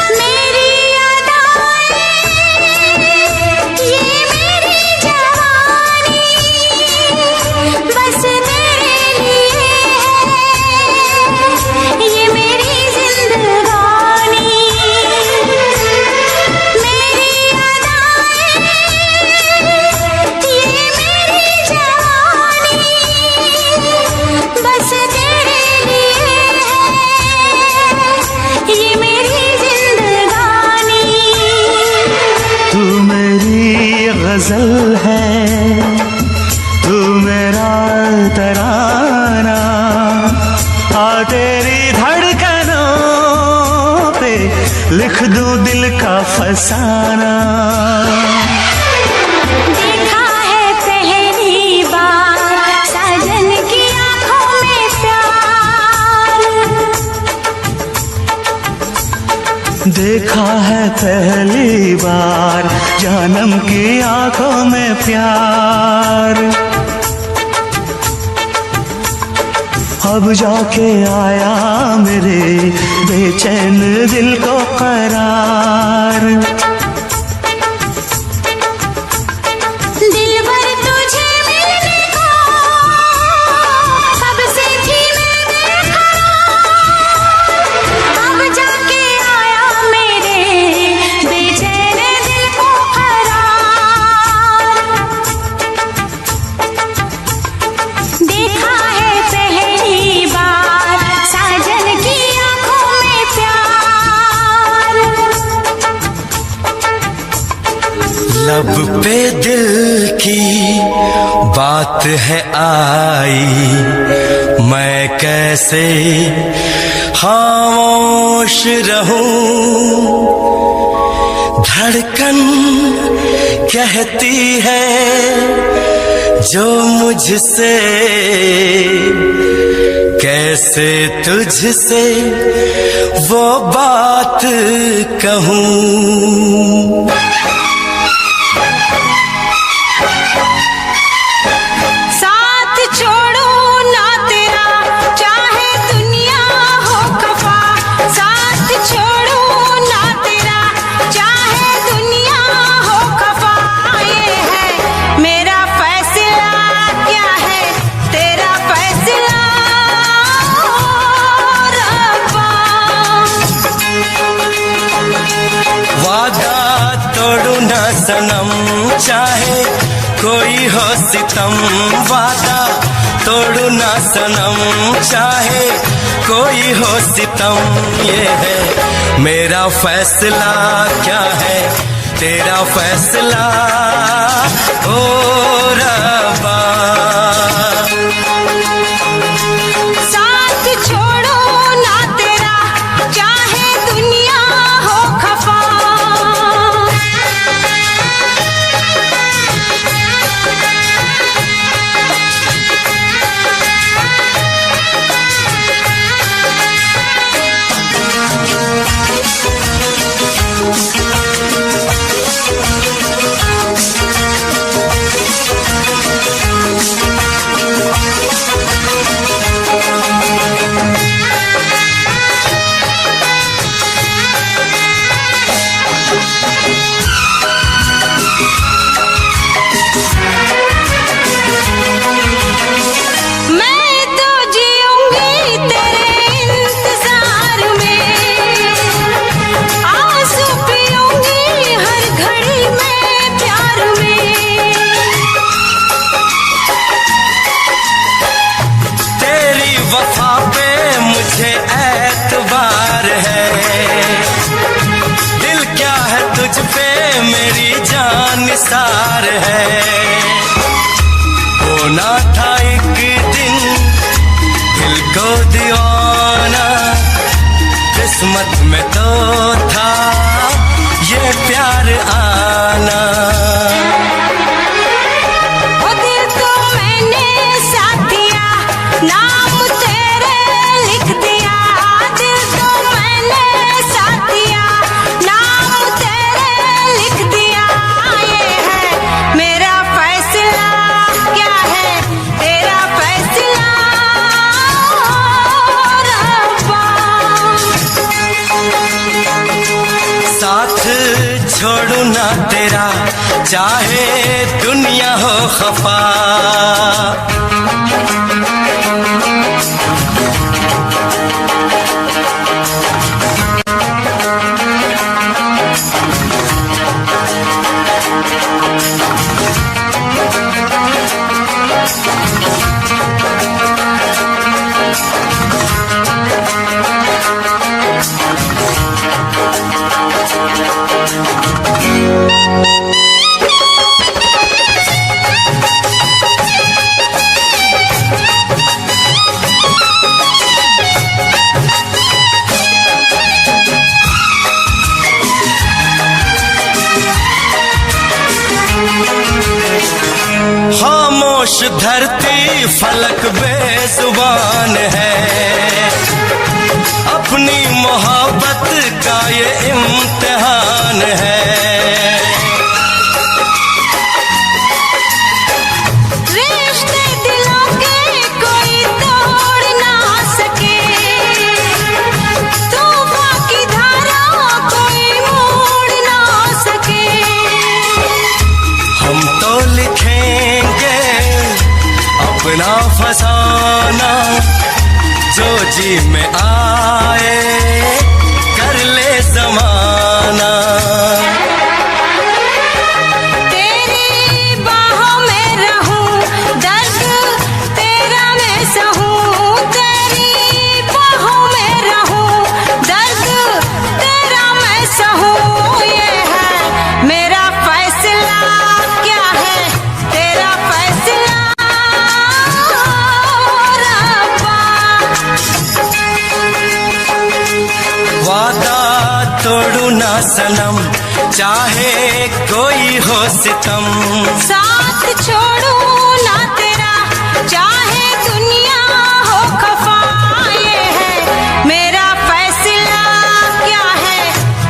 मेरी अदाएं, ये मेरी जवानी, बस तेरे लिए है ये मेरी जिंदगानी। मेरी अदाएं, ये मेरी जवानी, बस तेरे लिए है ये मेरी जिंदगानी। तू मेरी गजल है, तू मेरा तराना, आ तेरी धड़कनों पे लिख दूं दिल का फसाना। देखा है पहली बार साजन की आंखों में प्यार, देखा है पहली बार जानम की आंखों में प्यार, अब जाके आया मेरे बेचैन दिल को करार। दिलबर तुझे मिलने को कब से थी मैं बेकरार, अब जाके आया मेरे बेचैन दिल को करार। देखा है पहली बार साजन की आंखों में प्यार, लब पे दिल की बात है आई, मैं कैसे खामोश रहूं। धड़कन कहती है जो मुझसे, कैसे तुझसे वो बात कहूं। साथ छोड़ू ना तेरा चाहे सितम, वादा तोड़ू ना सनम, चाहे कोई हो सितम। ये है मेरा फैसला, क्या है तेरा फैसला ओ रब्बा। साथ छोड़ो ना तेरा, चाहे दुनिया हो खफा। मेरी जान निसार है, होना था एक दिन दिल को दीवाना, किस्मत में तो था ये प्यार आना। वो दिल तो मैंने साथ दिया, नाम तेरे लिख दिया। दिल तो मैंने साथ दिया, नाम तेरे लिख दिया। ये है मेरा फैसला, क्या है तेरा फैसला रब्बा। साथ छोड़ू ना तेरा, चाहे दुनिया हो खफा। खामोश धरती फलक बेजुबान है, अपनी मोहब्बत का ये इम्तिहान है। रिश्ते दिलों के कोई तोड़ ना सके, तूफान की धारा कोई मोड़ ना सके। हम तो लिखेंगे अपना फसाना, जो जी में आए कर ले जमाना। तेरी बाहों में रहूं, दर्द तेरा मैं सहूं। तेरी बाहों में रहूं, दर्द तेरा मैं सहूं। ये है मेरा फैसला, क्या है तेरा फैसला रब्बा। वादा तोड़ू ना सनम, चाहे कोई हो सितम। साथ छोड़ू ना तेरा, चाहे दुनिया हो खफा। ये है मेरा फैसला, क्या है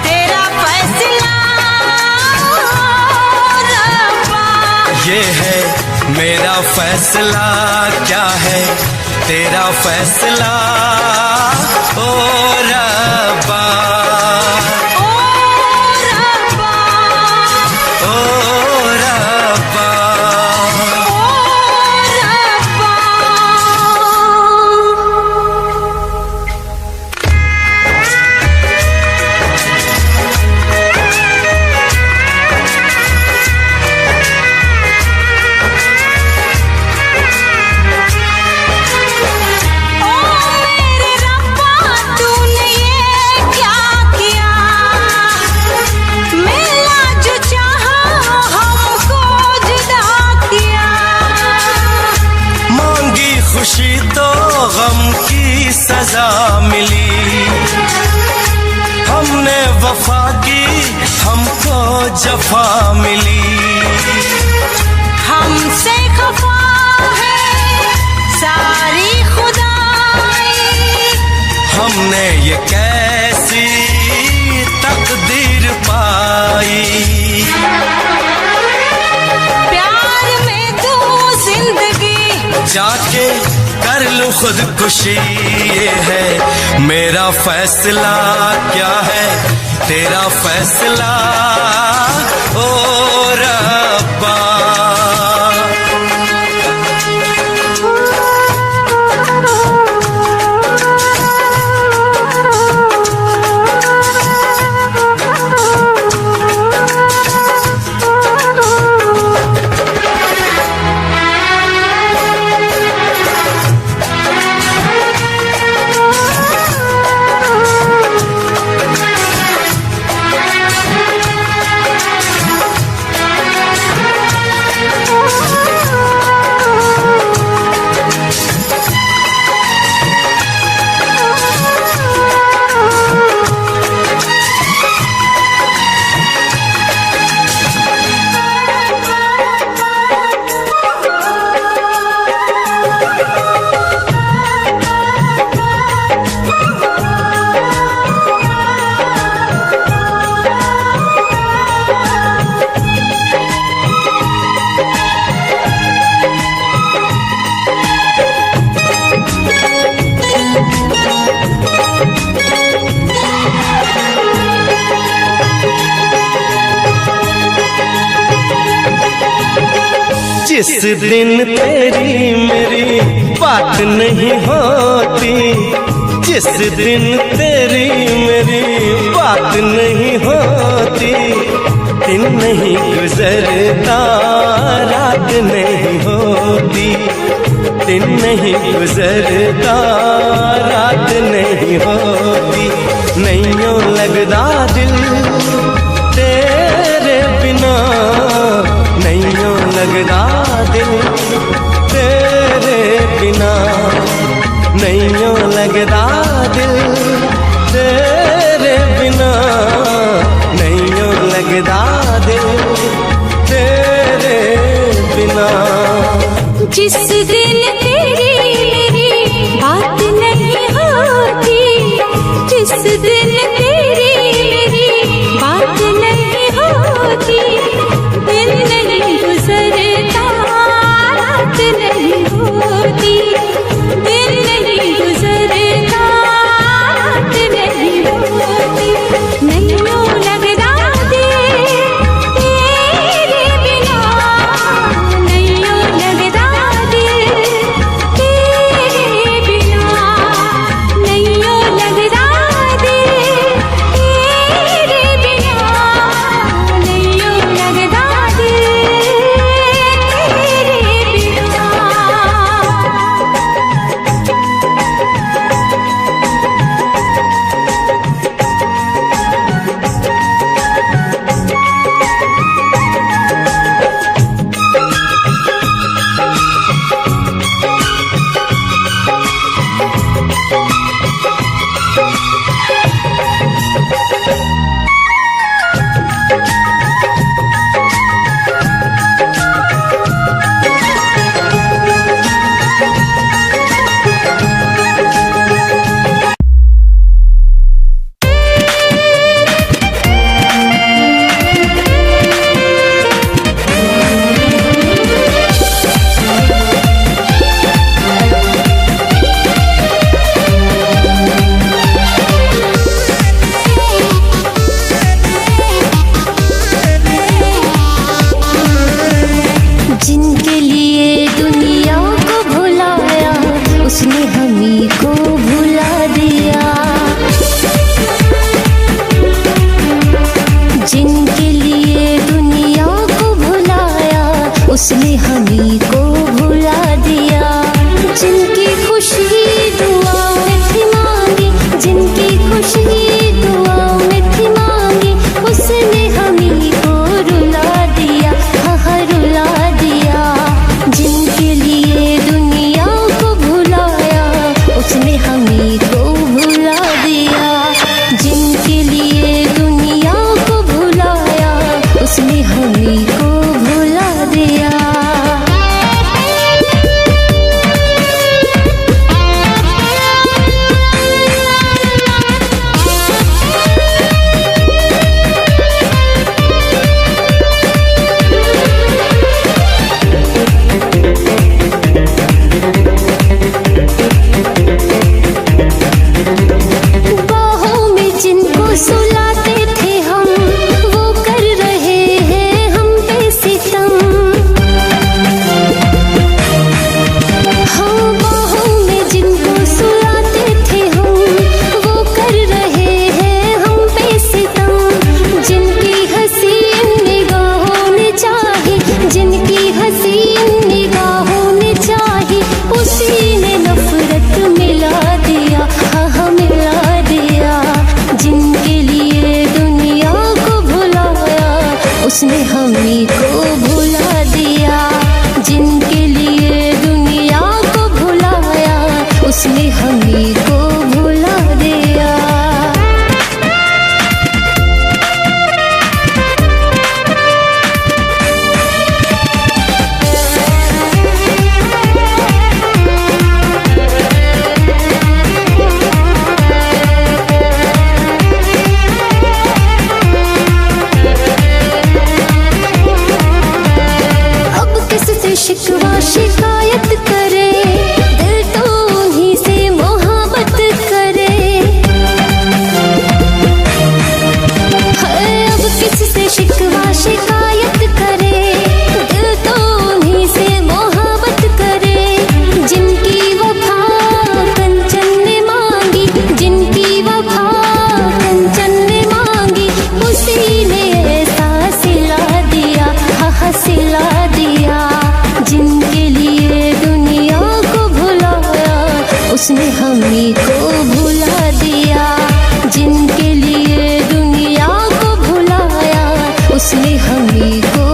तेरा फैसला रब्बा। ये है मेरा फैसला, क्या है तेरा फैसला ओ रब्बा। ओ रब्बा, ओ रब्बा। ओ रब्बा। गम की सजा मिली। हमने वफा की, हमको जफा मिली। हमसे खफा है सारी खुदाई, हमने ये कैसी तकदीर पाई। प्यार में तू जिंदगी जाके कर लूं खुदकुशी, ये है मेरा फैसला। क्या है तेरा फैसला ओ रब्बा। जिस दिन तेरी मेरी बात नहीं होती, जिस दिन तेरी मेरी बात नहीं होती, दिन नहीं गुजरता रात नहीं होती, दिन नहीं गुजरता रात नहीं होती। नैयों लगदा दिल तेरे बिना, नैयों लगदा दिल तेरे बिना, नैयों लगदा दिल तेरे बिना, नैयों लगदा दिल तेरे बिना। जिस दिन तेरी मेरी बात नहीं होती, जिस दिन तेरी उसने हमी को भुला दिया। शिकवा शिकायत करे, दिल तो उन्हीं से मोहब्बत करे। अब किससे शिकवा शिकायत करे, दिल तो उन्हीं से मोहब्बत करे। जिनकी वफा कंचन ने मांगी, जिनकी वफा कंचन ने मांगी, उसी ने ऐसा सिला दिया, हाँ सिला दिया। जिनके लिए दुनिया को भुलाया, उसने हमी को भुला दिया। जिनके लिए दुनिया को भुलाया, उसने हमी को।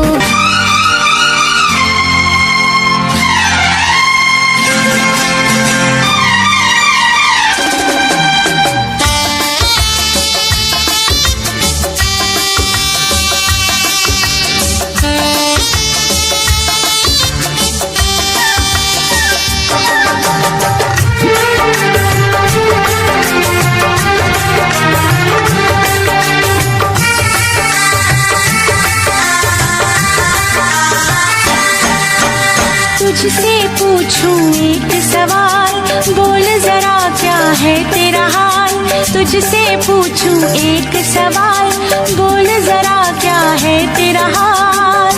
तुझसे पूछूं एक सवाल, बोल जरा क्या है तेरा हाल। तुझसे पूछूं एक सवाल, बोल जरा क्या है तेरा हाल।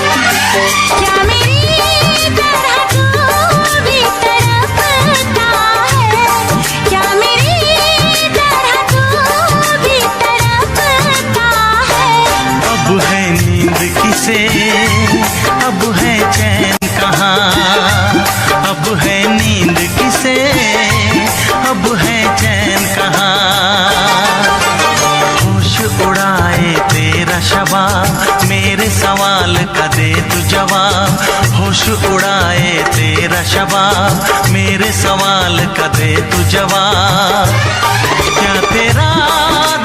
क्या मेरी तरह तू भी तड़पता है, क्या मेरी तरह तू भी तड़पता है। अब है नींद किसे, अब है चैन कहाँ। अब है नींद किसे, अब है चैन कहाँ। होश उड़ाए तेरा शबाब, मेरे सवाल का दे तू जवाब। होश उड़ाए तेरा शबाब, मेरे सवाल का दे तू जवाब। क्या तेरा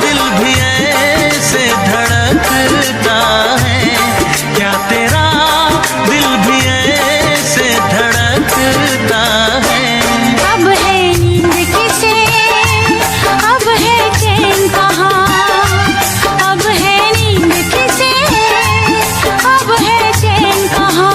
दिल भी ऐसे धड़कता है, क्या तेरा दिल भी ऐसे धड़कता है। अब है नींद किसे, अब है चैन कहाँ। अब है नींद किसे, अब है चैन कहाँ।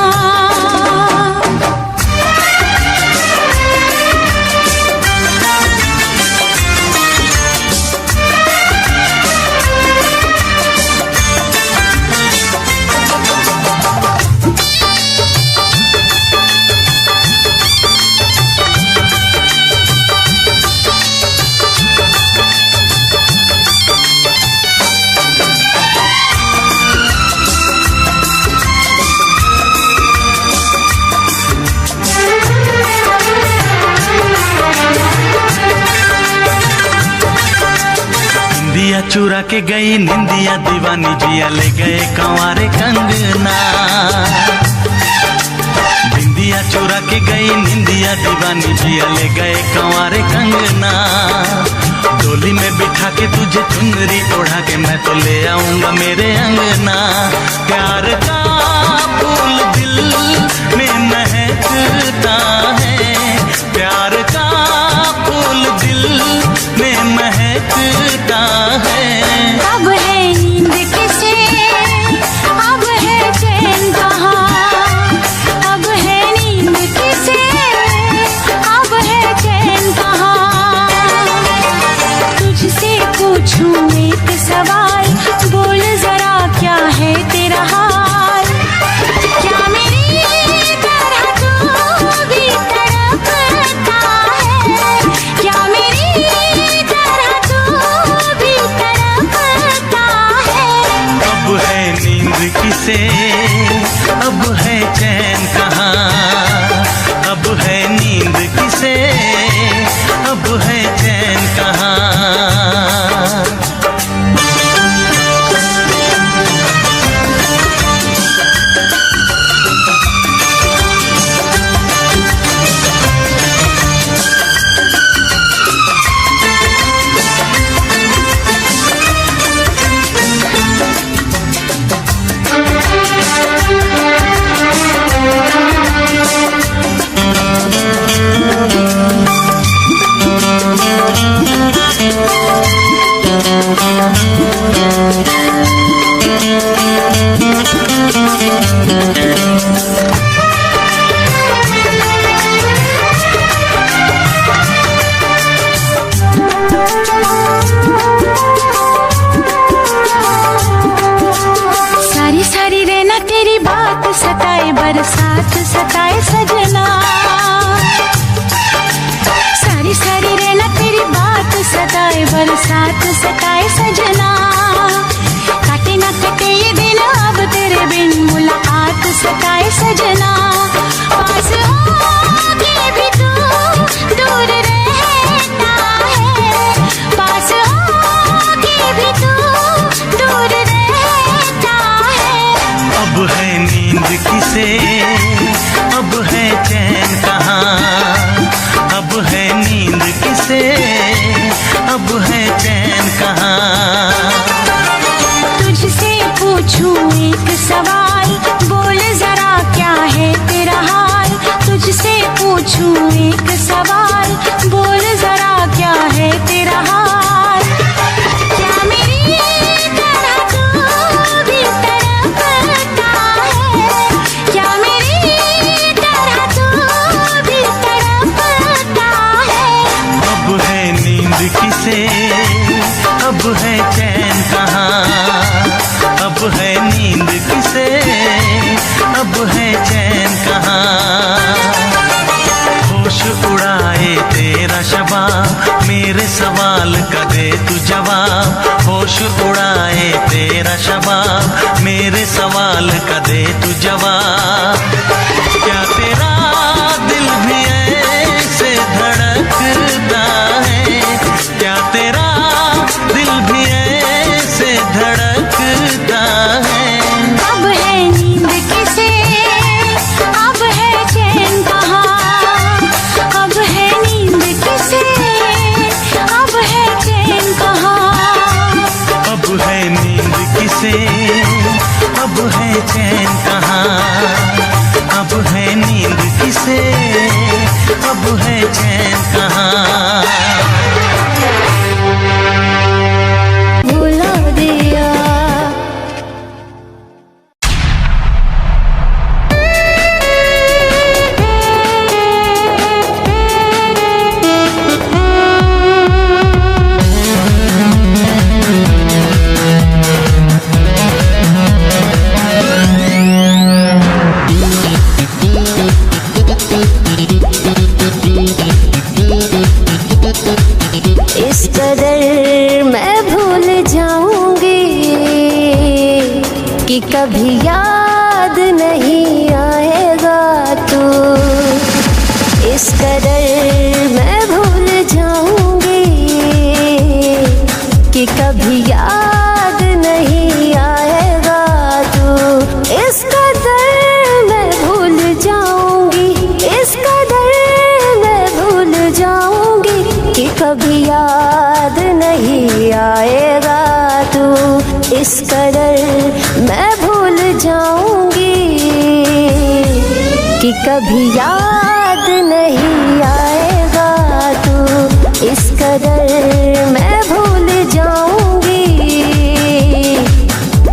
चुरा के गई निंदिया दीवानी, जिया ले गए कंवारे कंगना। बिंदिया चुरा के गई निंदिया दीवानी, जिया ले गए कंवारे कंगना। डोली में बिठा के तुझे चुनरी ओढ़ा के मैं तो ले आऊंगा मेरे अंगना। प्यार का फूल दिल में महकता है, प्यार का फूल दिल में महकता है। अब है नींद किसे, अब है चैन कहाँ। अब है नींद किसे, अब है चैन कहाँ। तुझसे पूछूं एक सवाल, बोल जरा क्या है तेरा हाल। बरसात सताए सजना। सारी सारी रहना तेरी बात सताए बरसात सताए सजना। काटे ना कटे ये दिन अब तेरे बिन मुलाकात सताए सजना। पास होके भी तू दूर रहता है, पास होके भी तू दूर रहता है। अब है नींद किसे, अब है चैन कहाँ, अब है नींद किसे, अब है चैन कहाँ। तुझसे पूछूं एक सवाल, बोल जरा क्या है तेरा हाल। तुझसे पूछूं एक सवाल, बोल जरा क्या है तेरा हाल। क्या मेरी तरह तू भी तड़पता है, क्या मेरी तरह तू भी तड़पता है। अब है नींद किसे, अब है चैन कहाँ, अब है नींद किसे, अब है चैन कहाँ। होश उड़ाए तेरा शबाब, मेरे सवाल का दे तू जवाब। होश उड़ाए तेरा शबाब, मेरे सवाल का दे तू जवाब। क्या तेरा दिल भी ऐसे धड़कता है, क्या तेरा दिल भी ऐसे धड़कता है। अब है नींद किसे, अब है चैन कहाँ, अब है नींद किसे, अब है चैन कहाँ। अब है नींद किसे, अब है चैन कहाँ, अब है नींद किसे, अब है चैन कहाँ। भुला दिया इस कदर मैं भूल जाऊंगी कि कभी याद नहीं आएगा तू। इस कदर मैं भूल जाऊंगी कि कभी याद नहीं आएगा तू। इस कदर मैं भूल जाऊंगी, इस कदर मैं भूल जाऊंगी कि कभी याद नहीं आएगा तू। इस कदर मैं भूल जाऊंगी कि कभी याद नहीं आएगा तू। इस कदर मैं भूल जाऊंगी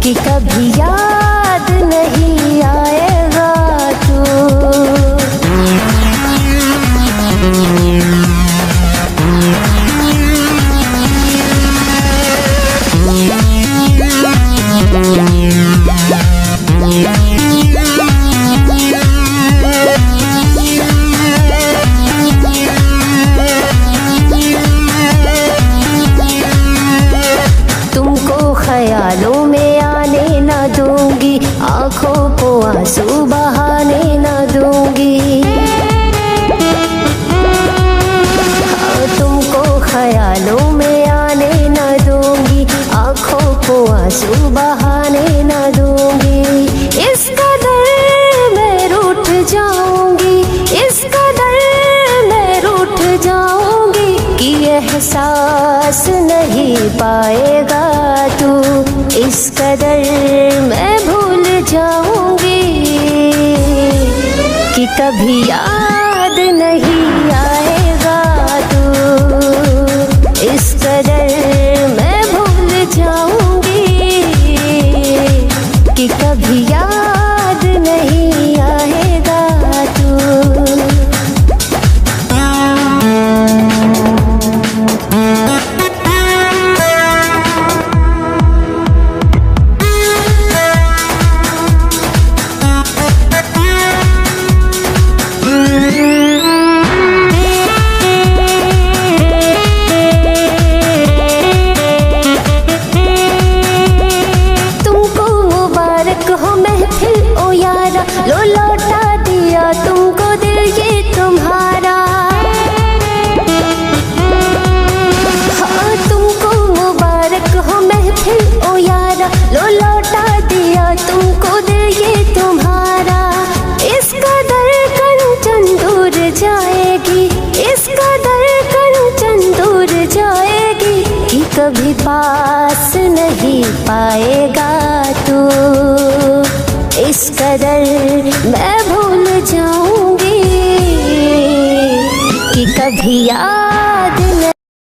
कि कभी याद नहीं आएगा तू। तुमको ख्यालों में आने न दूंगी, आंखों को आंसू बहाने न दूंगी। तुमको ख्यालों में आने न दूंगी, आंखों को आंसू बहाने न दूंगी। इस कदर मैं रूठ जाऊंगी, इस कदर मैं रूठ जाऊंगी कि एहसास नहीं पाएगा तू। इस कदर मैं भूल जाऊंगी कि कभी याद नहीं आएगा तू। इस कदर मैं भूल जाऊंगी कि कभी याद नहीं आएगा तू। कभी पास नहीं पाएगा तू, इस कदर मैं भूल जाऊंगी कि कभी याद